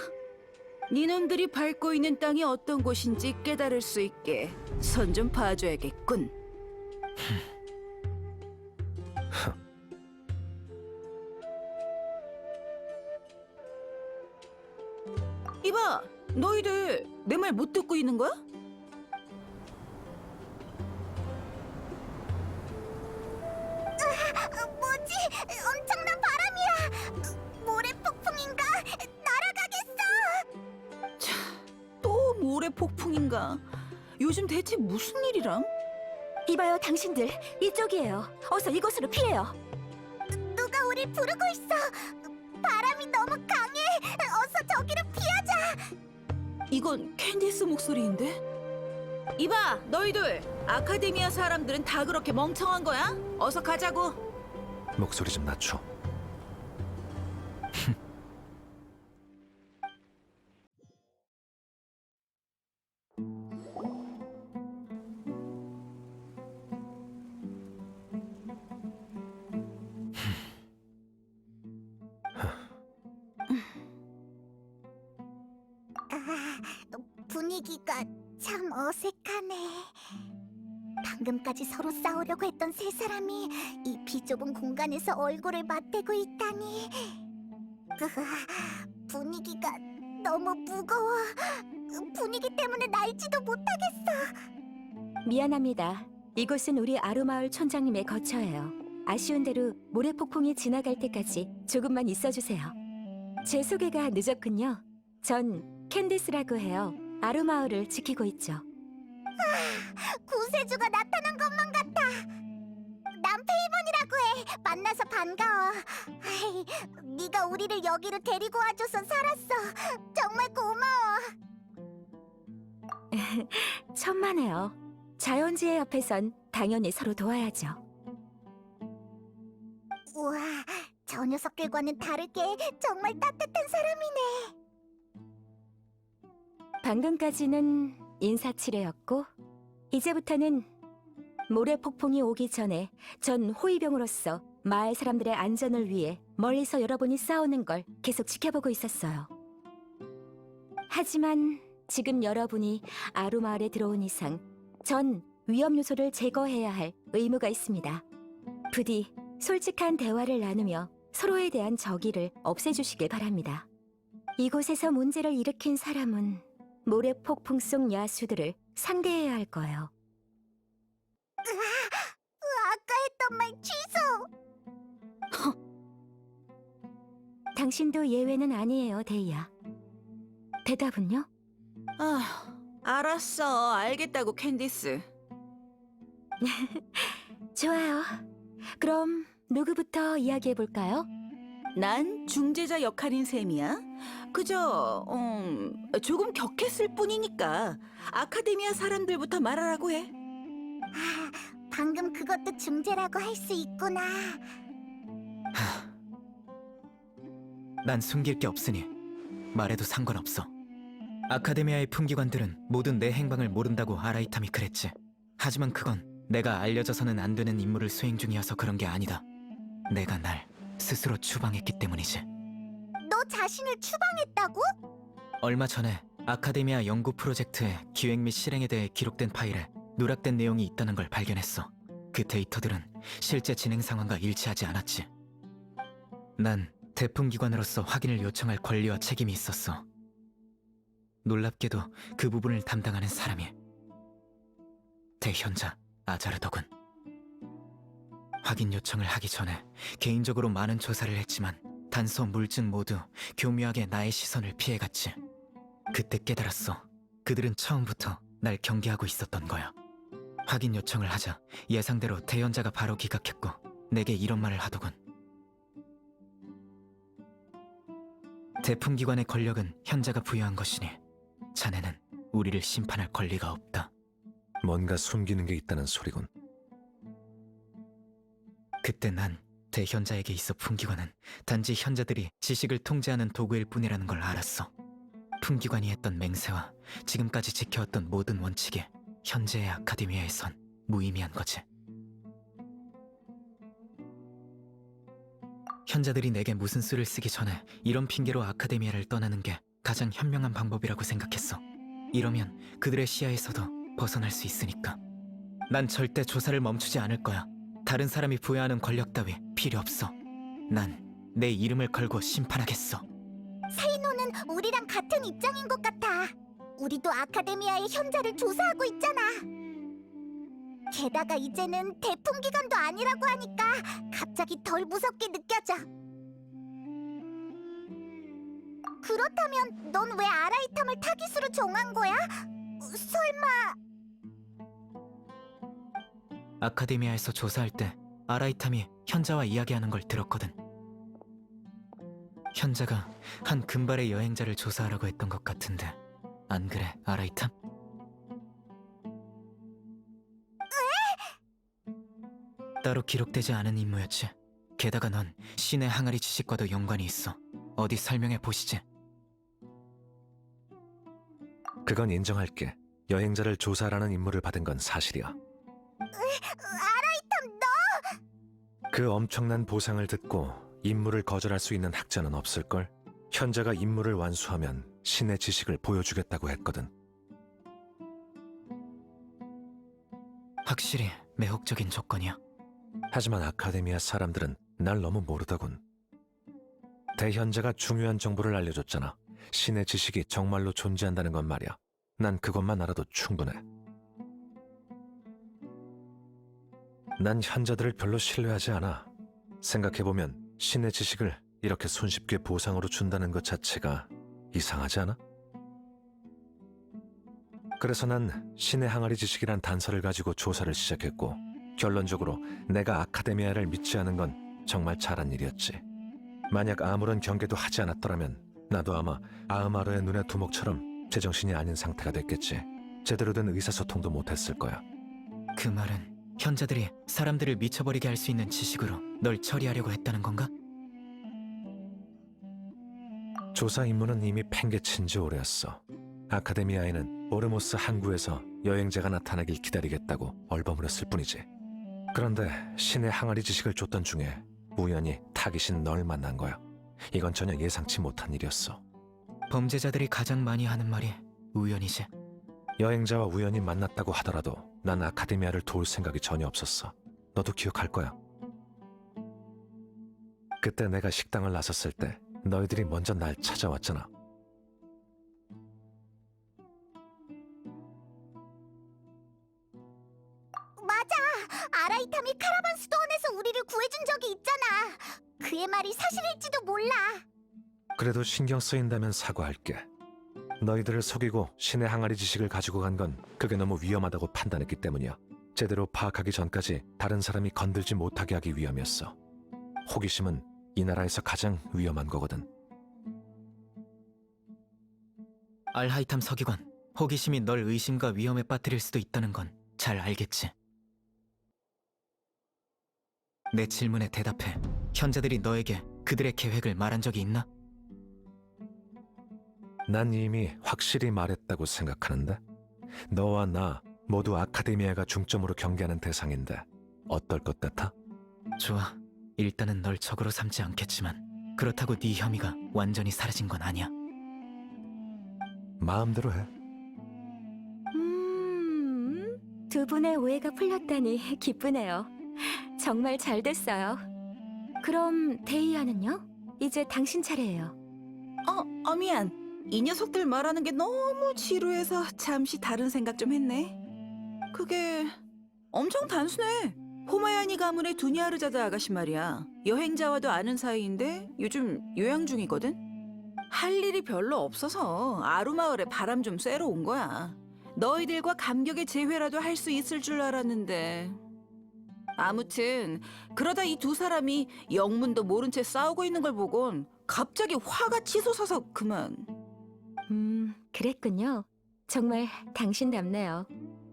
B: 니놈들이 밟고 있는 땅이 어떤 곳인지 깨달을 수 있게 선 좀 봐줘야겠군. 이봐, 너희들 내 말 못 듣고 있는 거야?
A: 뭐지? 엄청난 바람이야. 모래 폭풍인가? 날아가겠어.
B: 또 모래 폭풍인가? 요즘 대체 무슨 일이람?
D: 이봐요, 당신들. 이쪽이에요. 어서 이곳으로 피해요.
A: 누가 우릴 부르고 있어. 바람이 너무 강해. 어서 저기로 피하자.
B: 이건 캔디스 목소리인데? 이봐, 너희들! 아카데미아 사람들은 다 그렇게 멍청한 거야? 어서 가자고!
H: 목소리 좀 낮춰.
A: 분위기가 참 어색하네. 방금까지 서로 싸우려고 했던 세 사람이 이 비좁은 공간에서 얼굴을 맞대고 있다니. 분위기가 너무 무거워. 분위기 때문에 날지도 못하겠어.
K: 미안합니다. 이곳은 우리 아루마을 촌장님의 거처예요. 아쉬운 대로 모래폭풍이 지나갈 때까지 조금만 있어주세요. 제 소개가 늦었군요. 전 캔디스라고 해요. 아루마을을 지키고 있죠.
A: 구세주가 나타난 것만 같아. 난 페이몬이라고 해. 만나서 반가워. 아이, 네가 우리를 여기로 데리고 와줘서 살았어. 정말 고마워.
K: 천만에요. 자연지혜 옆에선 당연히 서로 도와야죠.
A: 우와, 저 녀석들과는 다르게 정말 따뜻한 사람이네.
K: 방금까지는 인사치레였고 이제부터는 모래폭풍이 오기 전에 전 호위병으로서 마을 사람들의 안전을 위해 멀리서 여러분이 싸우는 걸 계속 지켜보고 있었어요. 하지만 지금 여러분이 아루마을에 들어온 이상 전 위험 요소를 제거해야 할 의무가 있습니다. 부디 솔직한 대화를 나누며 서로에 대한 적의를 없애주시길 바랍니다. 이곳에서 문제를 일으킨 사람은 모래 폭풍 속 야수들을 상대해야 할 거예요.
A: 아까 했던 말 취소!
K: 당신도 예외는 아니에요, 데이야. 대답은요?
B: 알았어. 알겠다고, 캔디스.
K: 좋아요. 그럼 누구부터 이야기해볼까요?
B: 난 중재자 역할인 셈이야. 그저 조금 격했을 뿐이니까 아카데미아 사람들부터 말하라고 해.
A: 방금 그것도 중재라고 할 수 있구나.
J: 난 숨길 게 없으니 말해도 상관없어. 아카데미아의 품기관들은 모두 내 행방을 모른다고 아라이탐이 그랬지. 하지만 그건 내가 알려져서는 안 되는 임무를 수행 중이어서 그런 게 아니다. 내가 날 스스로 추방했기 때문이지.
A: 너 자신을 추방했다고?
J: 얼마 전에 아카데미아 연구 프로젝트의 기획 및 실행에 대해 기록된 파일에 누락된 내용이 있다는 걸 발견했어. 그 데이터들은 실제 진행 상황과 일치하지 않았지. 난 대품기관으로서 확인을 요청할 권리와 책임이 있었어. 놀랍게도 그 부분을 담당하는 사람이 대현자 아자르더군. 확인 요청을 하기 전에 개인적으로 많은 조사를 했지만 단서 물증 모두 교묘하게 나의 시선을 피해갔지. 그때 깨달았어. 그들은 처음부터 날 경계하고 있었던 거야. 확인 요청을 하자 예상대로 대현자가 바로 기각했고 내게 이런 말을 하더군. 대품기관의 권력은 현자가 부여한 것이니 자네는 우리를 심판할 권리가 없다.
H: 뭔가 숨기는 게 있다는 소리군.
J: 그때 난 대현자에게 있어 품기관은 단지 현자들이 지식을 통제하는 도구일 뿐이라는 걸 알았어. 품기관이 했던 맹세와 지금까지 지켜왔던 모든 원칙이 현재의 아카데미아에선 무의미한 거지. 현자들이 내게 무슨 수를 쓰기 전에 이런 핑계로 아카데미아를 떠나는 게 가장 현명한 방법이라고 생각했어. 이러면 그들의 시야에서도 벗어날 수 있으니까. 난 절대 조사를 멈추지 않을 거야. 다른 사람이 부여하는 권력 따위 필요 없어. 난 내 이름을 걸고 심판하겠어.
A: 세이노는 우리랑 같은 입장인 것 같아. 우리도 아카데미아의 현자를 조사하고 있잖아. 게다가 이제는 대품기관도 아니라고 하니까 갑자기 덜 무섭게 느껴져. 그렇다면 넌 왜 아라이탐을 타깃으로 정한 거야? 설마...
J: 아카데미아에서 조사할 때 아라이탐이 현자와 이야기하는 걸 들었거든. 현자가 한 금발의 여행자를 조사하라고 했던 것 같은데 안 그래, 아라이탐? 따로 기록되지 않은 임무였지. 게다가 넌 신의 항아리 지식과도 연관이 있어. 어디 설명해 보시지.
H: 그건 인정할게. 여행자를 조사하라는 임무를 받은 건 사실이야.
A: 아라이탐 너!
H: 그 엄청난 보상을 듣고 임무를 거절할 수 있는 학자는 없을걸? 현자가 임무를 완수하면 신의 지식을 보여주겠다고 했거든.
J: 확실히 매혹적인 조건이야.
H: 하지만 아카데미아 사람들은 날 너무 모르더군. 대현자가 중요한 정보를 알려줬잖아. 신의 지식이 정말로 존재한다는 건 말이야. 난 그것만 알아도 충분해. 난 현자들을 별로 신뢰하지 않아. 생각해보면 신의 지식을 이렇게 손쉽게 보상으로 준다는 것 자체가 이상하지 않아? 그래서 난 신의 항아리 지식이란 단서를 가지고 조사를 시작했고 결론적으로 내가 아카데미아를 믿지 않은 건 정말 잘한 일이었지. 만약 아무런 경계도 하지 않았더라면 나도 아마 아흐마르의 눈의 두목처럼 제정신이 아닌 상태가 됐겠지. 제대로 된 의사소통도 못했을 거야.
J: 그 말은 현자들이 사람들을 미쳐버리게 할 수 있는 지식으로 널 처리하려고 했다는 건가?
H: 조사 임무는 이미 팽개친 지 오래였어. 아카데미아에는 오르모스 항구에서 여행자가 나타나길 기다리겠다고 얼버무렸을 뿐이지. 그런데 신의 항아리 지식을 줬던 중에 우연히 타깃인 널 만난 거야. 이건 전혀 예상치 못한 일이었어.
J: 범죄자들이 가장 많이 하는 말이 우연이지.
H: 여행자와 우연히 만났다고 하더라도 난 아카데미아를 도울 생각이 전혀 없었어. 너도 기억할 거야. 그때 내가 식당을 나섰을 때 너희들이 먼저 날 찾아왔잖아.
A: 맞아. 아라이탐이 카라반 수도원에서 우리를 구해준 적이 있잖아. 그의 말이 사실일지도 몰라.
H: 그래도 신경 쓰인다면 사과할게. 너희들을 속이고 신의 항아리 지식을 가지고 간 건 그게 너무 위험하다고 판단했기 때문이야. 제대로 파악하기 전까지 다른 사람이 건들지 못하게 하기 위함이었어. 호기심은 이 나라에서 가장 위험한 거거든.
J: 알하이탐 서기관, 호기심이 널 의심과 위험에 빠뜨릴 수도 있다는 건 잘 알겠지. 내 질문에 대답해. 현자들이 너에게 그들의 계획을 말한 적이 있나?
H: 난 이미 확실히 말했다고 생각하는데 너와 나 모두 아카데미아가 중점으로 경계하는 대상인데 어떨 것 같아?
J: 좋아. 일단은 널 적으로 삼지 않겠지만 그렇다고 네 혐의가 완전히 사라진 건 아니야.
H: 마음대로 해.
K: 두 분의 오해가 풀렸다니 기쁘네요. 정말 잘 됐어요. 그럼 데이아는요? 이제 당신 차례예요.
L: 미안. 이 녀석들 말하는 게 너무 지루해서 잠시 다른 생각 좀 했네. 그게 엄청 단순해. 호마야니 가문의 두니아르자드 아가씨 말이야. 여행자와도 아는 사이인데 요즘 요양 중이거든. 할 일이 별로 없어서 아루마을에 바람 좀 쐬러 온 거야. 너희들과 감격의 재회라도 할 수 있을 줄 알았는데. 아무튼 그러다 이 두 사람이 영문도 모른 채 싸우고 있는 걸 보곤 갑자기 화가 치솟아서 그만.
K: 그랬군요. 정말 당신답네요.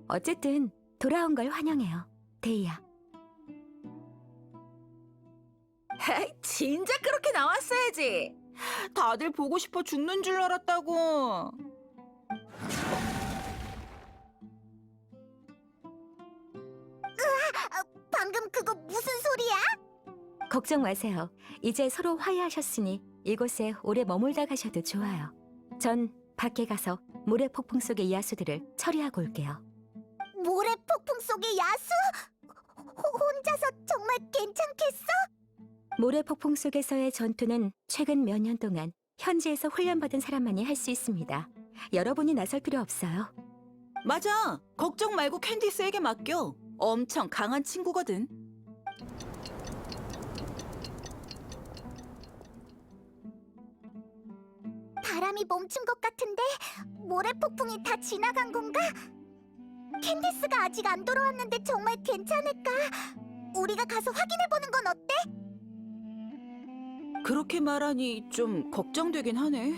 K: 어쨌든 돌아온 걸 환영해요, 데이아.
L: 진작 그렇게 나왔어야지. 다들 보고 싶어 죽는 줄 알았다고.
A: 방금 그거 무슨 소리야?
K: 걱정 마세요. 이제 서로 화해하셨으니 이곳에 오래 머물다 가셔도 좋아요. 전 밖에 가서 모래 폭풍 속의 야수들을 처리하고 올게요.
A: 모래 폭풍 속의 야수? 혼자서 정말 괜찮겠어?
K: 모래 폭풍 속에서의 전투는 최근 몇 년 동안 현지에서 훈련받은 사람만이 할 수 있습니다. 여러분이 나설 필요 없어요.
L: 맞아. 걱정 말고 캔디스에게 맡겨. 엄청 강한 친구거든.
A: 바람이 멈춘 것 같은데 모래 폭풍이 다 지나간 건가? 캔디스가 아직 안 돌아왔는데 정말 괜찮을까? 우리가 가서 확인해보는 건 어때?
L: 그렇게 말하니 좀 걱정되긴 하네.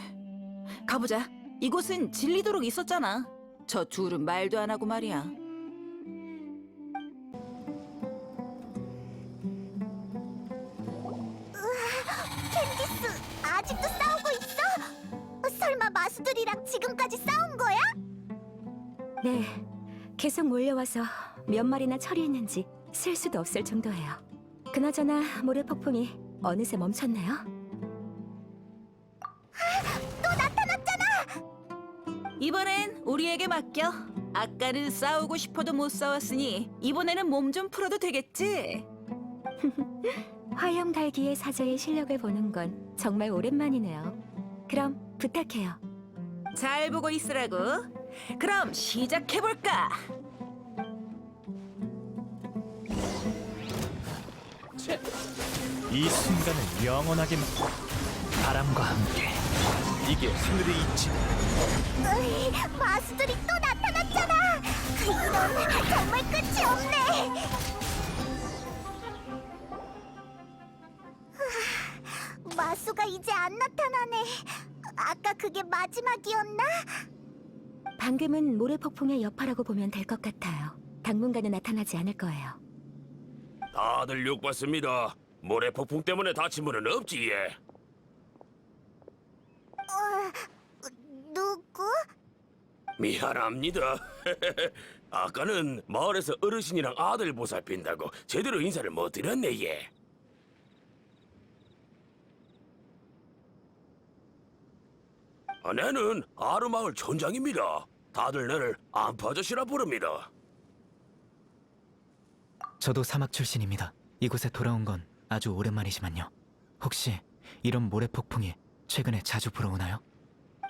L: 가보자. 이곳은 질리도록 있었잖아. 저 둘은 말도 안 하고 말이야.
A: 캔디스 아직도 싸우고 있어? 설마 마수들이랑 지금까지 싸운 거야?
K: 네, 계속 몰려와서 몇 마리나 처리했는지 셀 수도 없을 정도예요. 그나저나 모래 폭풍이 어느새 멈췄네요.
A: 또 나타났잖아!
L: 이번엔 우리에게 맡겨. 아까는 싸우고 싶어도 못 싸웠으니 이번에는 몸 좀 풀어도 되겠지?
K: 화염달기의 사자의 실력을 보는 건 정말 오랜만이네요. 그럼 부탁해요.
L: 잘 보고 있으라고. 그럼 시작해볼까?
J: 이 순간을 영원하게 바람과 함께 이게 하늘의 이치.
A: 으이, 마수들이 또 나타났잖아! 이런, 정말 끝이 없네! 마수가 이제 안 나타나네. 아까 그게 마지막이었나?
K: 방금은 모래 폭풍의 여파라고 보면 될 것 같아요. 당분간은 나타나지 않을 거예요.
F: 다들 욕받습니다. 모래 폭풍 때문에 다친 분은 없지, 예.
A: 누구?
F: 미안합니다. 아까는 마을에서 어르신이랑 아들 보살핀다고 제대로 인사를 못 드렸네, 예. 내는 아르마을 촌장입니다. 다들 내를 안프 아저씨라 부릅니다.
J: 저도 사막 출신입니다. 이곳에 돌아온 건 아주 오랜만이지만요. 혹시 이런 모래 폭풍이 최근에 자주 불어오나요?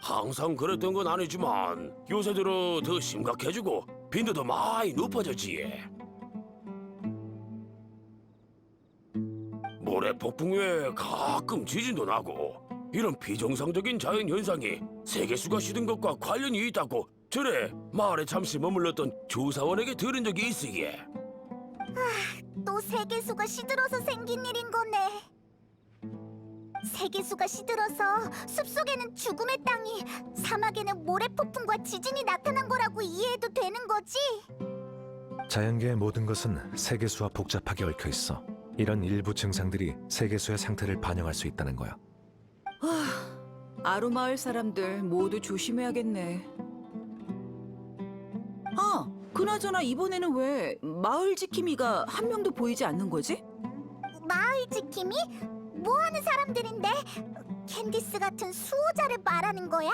F: 항상 그랬던 건 아니지만 요새 들어 더 심각해지고 빈도도 많이 높아졌지. 모래 폭풍 외에 가끔 지진도 나고 이런 비정상적인 자연 현상이 세계수가 시든 것과 관련이 있다고 전에 마을에 잠시 머물렀던 조사원에게 들은 적이 있으예.
A: 또 세계수가 시들어서 생긴 일인 거네. 세계수가 시들어서 숲속에는 죽음의 땅이, 사막에는 모래폭풍과 지진이 나타난 거라고 이해해도 되는 거지?
H: 자연계의 모든 것은 세계수와 복잡하게 얽혀 있어. 이런 일부 증상들이 세계수의 상태를 반영할 수 있다는 거야.
L: 아루마을 사람들 모두 조심해야겠네. 아, 그나저나 이번에는 왜 마을 지킴이가 한 명도 보이지 않는 거지?
A: 마을 지킴이? 뭐 하는 사람들인데? 캔디스 같은 수호자를 말하는 거야?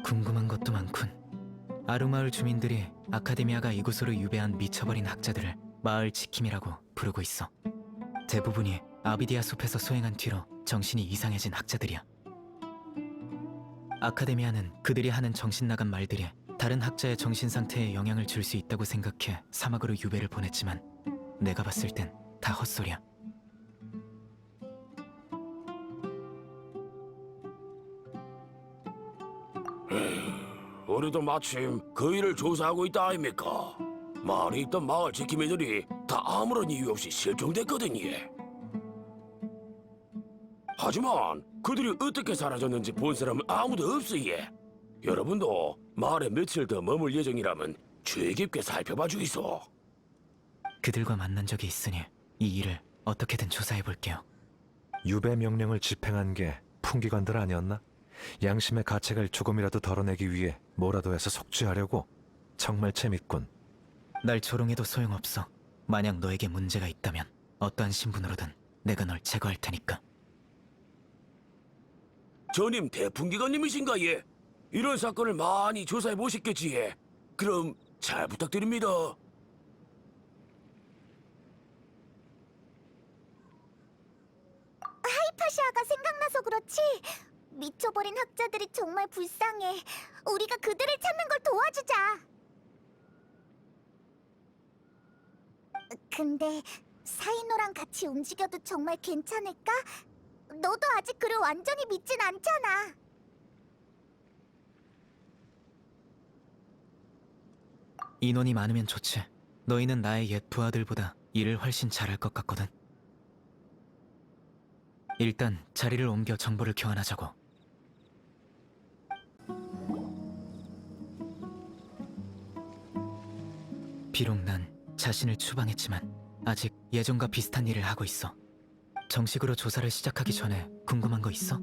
J: 궁금한 것도 많군. 아루마을 주민들이 아카데미아가 이곳으로 유배한 미쳐버린 학자들을 마을 지킴이라고 부르고 있어. 대부분이 아비디아 숲에서 소행한 뒤로 정신이 이상해진 학자들이야. 아카데미아는 그들이 하는 정신 나간 말들이 다른 학자의 정신 상태에 영향을 줄 수 있다고 생각해 사막으로 유배를 보냈지만 내가 봤을 땐 다 헛소리야.
F: 우리도 마침 그 일을 조사하고 있다 아닙니까? 마을에 있던 마을 지킴이들이 다 아무런 이유 없이 실종됐거든요. 하지만 그들이 어떻게 사라졌는지 본 사람은 아무도 없어요. 여러분도 마을에 며칠 더 머물 예정이라면 주의 깊게 살펴봐 주이소.
J: 그들과 만난 적이 있으니 이 일을 어떻게든 조사해 볼게요.
H: 유배 명령을 집행한 게 풍기관들 아니었나? 양심의 가책을 조금이라도 덜어내기 위해 뭐라도 해서 속죄하려고. 정말 재밌군.
J: 날 조롱해도 소용없어. 만약 너에게 문제가 있다면 어떠한 신분으로든 내가 널 제거할 테니까.
F: 전임 대풍기관님이신가 예? 이런 사건을 많이 조사해 보셨겠지 예? 그럼 잘 부탁드립니다.
A: 하이파시아가 생각나서 그렇지? 미쳐버린 학자들이 정말 불쌍해. 우리가 그들을 찾는 걸 도와주자. 근데 사이노랑 같이 움직여도 정말 괜찮을까? 너도 아직 그를 완전히 믿진 않잖아.
J: 인원이 많으면 좋지. 너희는 나의 옛 부하들보다 일을 훨씬 잘할 것 같거든. 일단 자리를 옮겨 정보를 교환하자고. 비록 난 자신을 추방했지만 아직 예전과 비슷한 일을 하고 있어. 정식으로 조사를 시작하기 전에 궁금한 거 있어?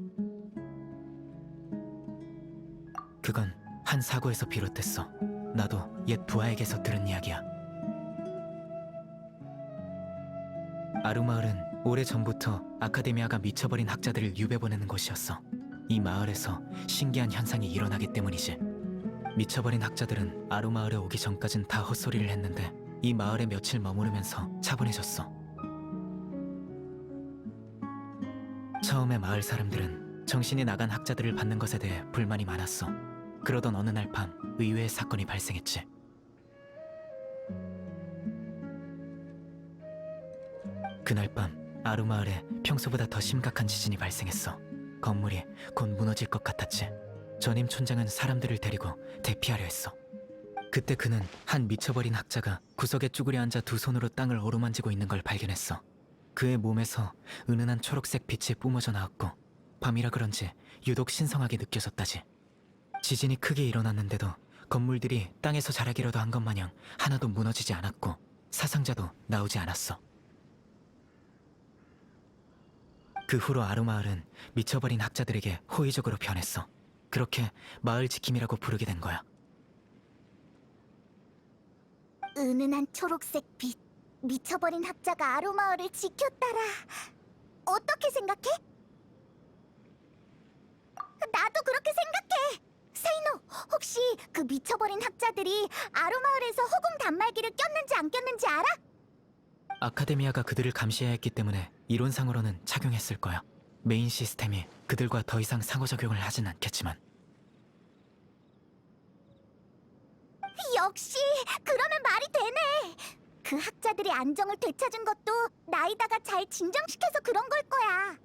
J: 그건 한 사고에서 비롯됐어. 나도 옛 부하에게서 들은 이야기야. 아루마을은 오래전부터 아카데미아가 미쳐버린 학자들을 유배 보내는 곳이었어. 이 마을에서 신기한 현상이 일어나기 때문이지. 미쳐버린 학자들은 아루마을에 오기 전까진 다 헛소리를 했는데 이 마을에 며칠 머무르면서 차분해졌어. 처음에 마을 사람들은 정신이 나간 학자들을 받는 것에 대해 불만이 많았어. 그러던 어느 날 밤 의외의 사건이 발생했지. 그날 밤 아루마을에 평소보다 더 심각한 지진이 발생했어. 건물이 곧 무너질 것 같았지. 전임 촌장은 사람들을 데리고 대피하려 했어. 그때 그는 한 미쳐버린 학자가 구석에 쭈그려 앉아 두 손으로 땅을 어루만지고 있는 걸 발견했어. 그의 몸에서 은은한 초록색 빛이 뿜어져 나왔고 밤이라 그런지 유독 신성하게 느껴졌다지. 지진이 크게 일어났는데도 건물들이 땅에서 자라기라도 한 것 마냥 하나도 무너지지 않았고 사상자도 나오지 않았어. 그 후로 아루마을은 미쳐버린 학자들에게 호의적으로 변했어. 그렇게 마을 지킴이라고 부르게 된 거야.
A: 은은한 초록색 빛. 미쳐버린 학자가 아루마을을 지켰다라. 어떻게 생각해? 나도 나도 그렇게 생각해. 사이노, 혹시 그 미쳐버린 학자들이 아루마을에서 허공 단말기를 꼈는지 안 꼈는지 알아?
J: 아카데미아가 그들을 감시해야 했기 때문에 이론상으로는 착용했을 거야. 메인 시스템이 그들과 더 이상 상호작용을 하진 않겠지만.
A: 역시 그러면 말이 되네. 그 학자들이 안정을 되찾은 것도 나이다가 잘 진정시켜서 그런 걸 거야.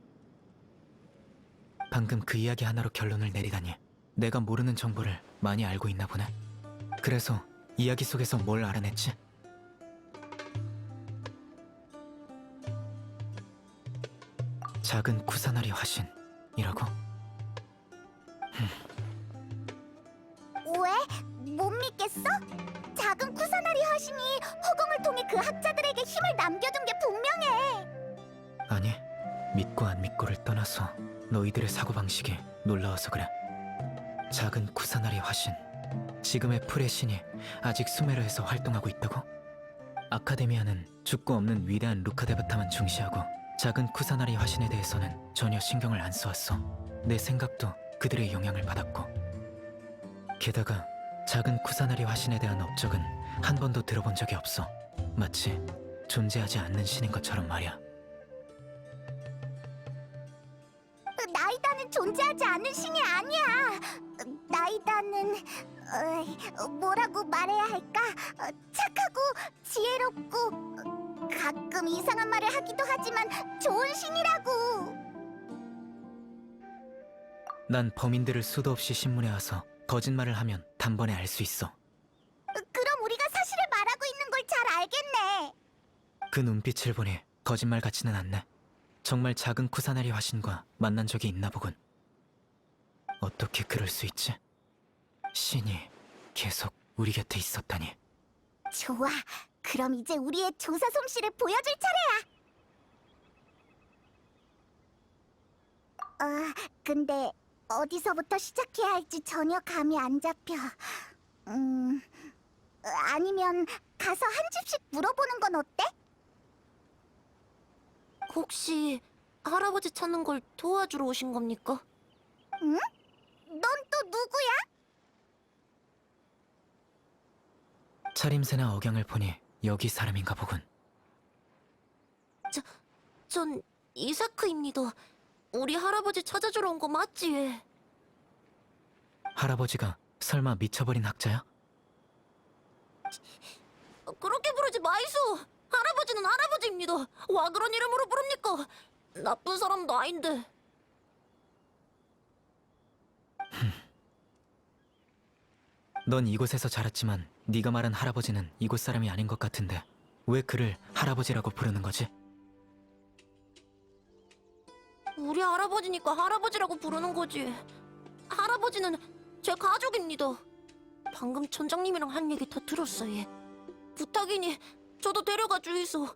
J: 방금 그 이야기 하나로 결론을 내리다니. 내가 모르는 정보를 많이 알고 있나 보네. 그래서 이야기 속에서 뭘 알아냈지? 작은 쿠사나리 화신이라고?
A: 왜? 못 믿겠어? 작은 쿠사나리 화신이 허공을 통해 그 학자들에게 힘을 남겨준 게 분명해.
J: 아니, 믿고 안 믿고를 떠나서 너희들의 사고방식이 놀라워서 그래. 작은 쿠사나리 화신, 지금의 풀의 신이 아직 수메르에서 활동하고 있다고? 아카데미아는 죽고 없는 위대한 루카데바타만 중시하고 작은 쿠사나리 화신에 대해서는 전혀 신경을 안 써왔어. 내 생각도 그들의 영향을 받았고. 게다가 작은 쿠사나리 화신에 대한 업적은 한 번도 들어본 적이 없어. 마치 존재하지 않는 신인 것처럼 말이야.
A: 나이다는 존재하지 않는 신이 아니야. 나이다는 뭐라고 말해야 할까? 착하고 지혜롭고 가끔 이상한 말을 하기도 하지만 좋은 신이라고.
J: 난 범인들을 수도 없이 신문에 와서 거짓말을 하면 단번에 알 수 있어.
A: 그럼 우리가 사실을 말하고 있는 걸 잘 알겠네.
J: 그 눈빛을 보니 거짓말 같지는 않네. 정말 작은 쿠사나리 화신과 만난 적이 있나 보군. 어떻게 그럴 수 있지? 신이 계속 우리 곁에 있었다니.
A: 좋아. 그럼 이제 우리의 조사 솜씨를 보여줄 차례야. 근데 어디서부터 시작해야 할지 전혀 감이 안 잡혀. 아니면 가서 한 집씩 물어보는 건 어때?
M: 혹시 할아버지 찾는 걸 도와주러 오신 겁니까?
A: 응? 넌 또 누구야?
J: 차림새나 억양을 보니 여기 사람인가 보군.
M: 전 이사크입니다. 우리 할아버지 찾아주러 온 거 맞지?
J: 할아버지가 설마 미쳐버린 학자야?
M: 그렇게 부르지 마이소. 할아버지는 할아버지입니다. 와 그런 이름으로 부릅니까? 나쁜 사람도 아닌데.
J: 넌 이곳에서 자랐지만 네가 말한 할아버지는 이곳 사람이 아닌 것 같은데 왜 그를 할아버지라고 부르는 거지?
M: 우리 할아버지니까 할아버지라고 부르는 거지. 할아버지는 제 가족입니다. 방금 촌장님이랑 한 얘기 다 들었어요. 부탁이니 저도 데려가 주이소.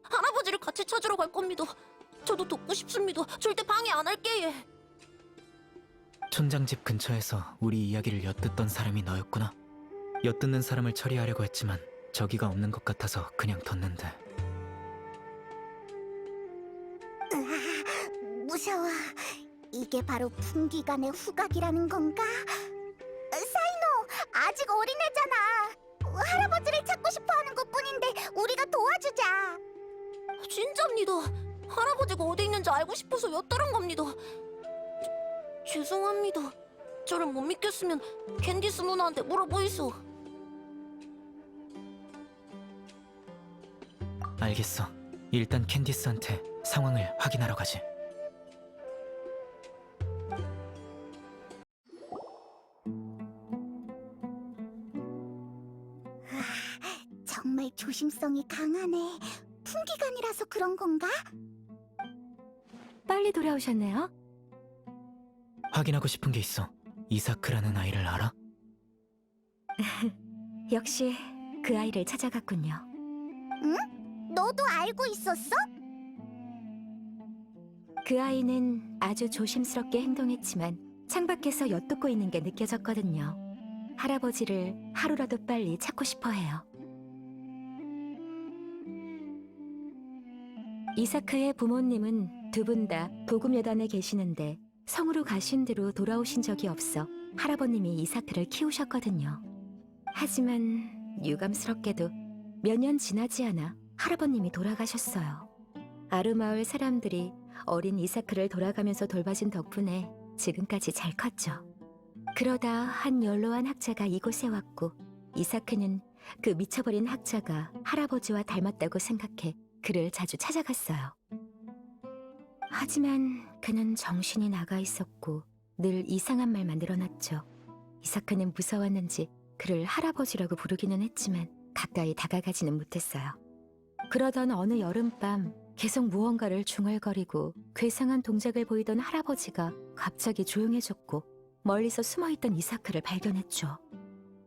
M: 할아버지를 같이 찾으러 갈 겁니다. 저도 돕고 싶습니다. 절대 방해 안 할게요.
J: 촌장 집 근처에서 우리 이야기를 엿듣던 사람이 너였구나. 엿듣는 사람을 처리하려고 했지만 저기가 없는 것 같아서 그냥 뒀는데.
A: 무서워. 이게 바로 풍기간의 후각이라는 건가? 사이노, 아직 어린애잖아. 할아버지를 찾고 싶어하는 것뿐인데 우리가 도와주자.
M: 진짜입니다. 할아버지가 어디 있는지 알고 싶어서 엿들은 겁니다. 죄송합니다. 저를 못 믿겠으면 캔디스 누나한테 물어보이소.
J: 알겠어. 일단 캔디스한테 상황을 확인하러 가지.
A: 정말 조심성이 강하네. 풍기간이라서 그런 건가?
K: 빨리 돌아오셨네요.
J: 확인하고 싶은 게 있어. 이사크라는 아이를 알아?
K: 역시 그 아이를 찾아갔군요.
A: 응? 너도 알고 있었어?
K: 그 아이는 아주 조심스럽게 행동했지만 창밖에서 엿듣고 있는 게 느껴졌거든요. 할아버지를 하루라도 빨리 찾고 싶어 해요. 이사크의 부모님은 두 분 다 도금여단에 계시는데 성으로 가신 뒤로 돌아오신 적이 없어 할아버님이 이사크를 키우셨거든요. 하지만 유감스럽게도 몇 년 지나지 않아 할아버님이 돌아가셨어요. 아루마을 사람들이 어린 이사크를 돌아가면서 돌봐준 덕분에 지금까지 잘 컸죠. 그러다 한 연로한 학자가 이곳에 왔고 이사크는 그 미쳐버린 학자가 할아버지와 닮았다고 생각해 그를 자주 찾아갔어요. 하지만 그는 정신이 나가 있었고 늘 이상한 말만 늘어났죠. 이사크는 무서웠는지 그를 할아버지라고 부르기는 했지만 가까이 다가가지는 못했어요. 그러던 어느 여름밤 계속 무언가를 중얼거리고 괴상한 동작을 보이던 할아버지가 갑자기 조용해졌고 멀리서 숨어있던 이사크를 발견했죠.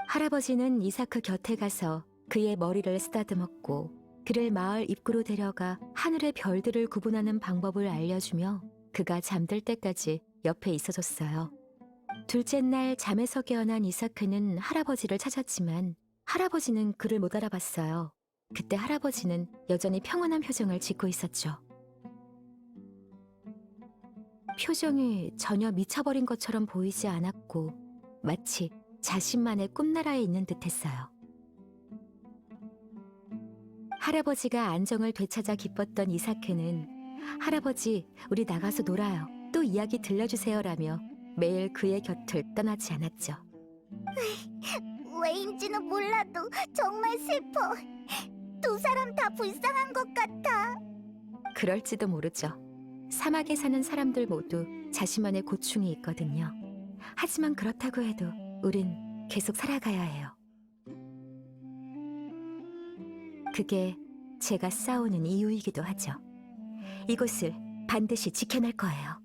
K: 할아버지는 이사크 곁에 가서 그의 머리를 쓰다듬었고 그를 마을 입구로 데려가 하늘의 별들을 구분하는 방법을 알려주며 그가 잠들 때까지 옆에 있어줬어요. 둘째 날 잠에서 깨어난 이사크는 할아버지를 찾았지만 할아버지는 그를 못 알아봤어요. 그때 할아버지는 여전히 평온한 표정을 짓고 있었죠. 표정이 전혀 미쳐버린 것처럼 보이지 않았고 마치 자신만의 꿈나라에 있는 듯했어요. 할아버지가 안정을 되찾아 기뻤던 이사크는 할아버지, 우리 나가서 놀아요. 또 이야기 들려주세요라며 매일 그의 곁을 떠나지 않았죠.
A: 왜인지는 몰라도 정말 슬퍼. 두 사람 다 불쌍한 것 같아.
K: 그럴지도 모르죠. 사막에 사는 사람들 모두 자신만의 고충이 있거든요. 하지만 그렇다고 해도 우린 계속 살아가야 해요. 그게 제가 싸우는 이유이기도 하죠. 이곳을 반드시 지켜낼 거예요.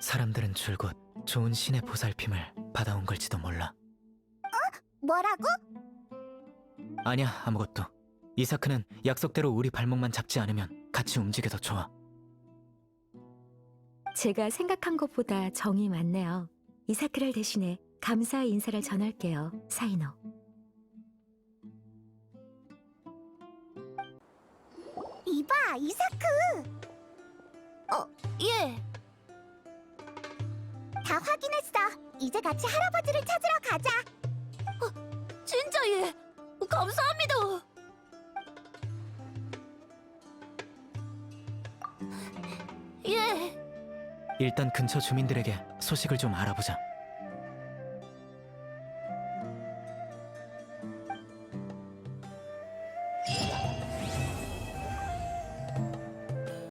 J: 사람들은 줄곧 좋은 신의 보살핌을 받아온 걸지도 몰라.
A: 뭐라고?
J: 아니야, 아무것도. 이사크는 약속대로 우리 발목만 잡지 않으면 같이 움직여도 좋아.
K: 제가 생각한 것보다 정이 많네요. 이사크를 대신해 감사의 인사를 전할게요, 사이노.
A: 이봐, 이사크!
M: 예.
A: 다 확인했어. 이제 같이 할아버지를 찾으러 가자.
M: 진짜 예. 감사합니다. 예.
J: 일단 근처 주민들에게 소식을 좀 알아보자.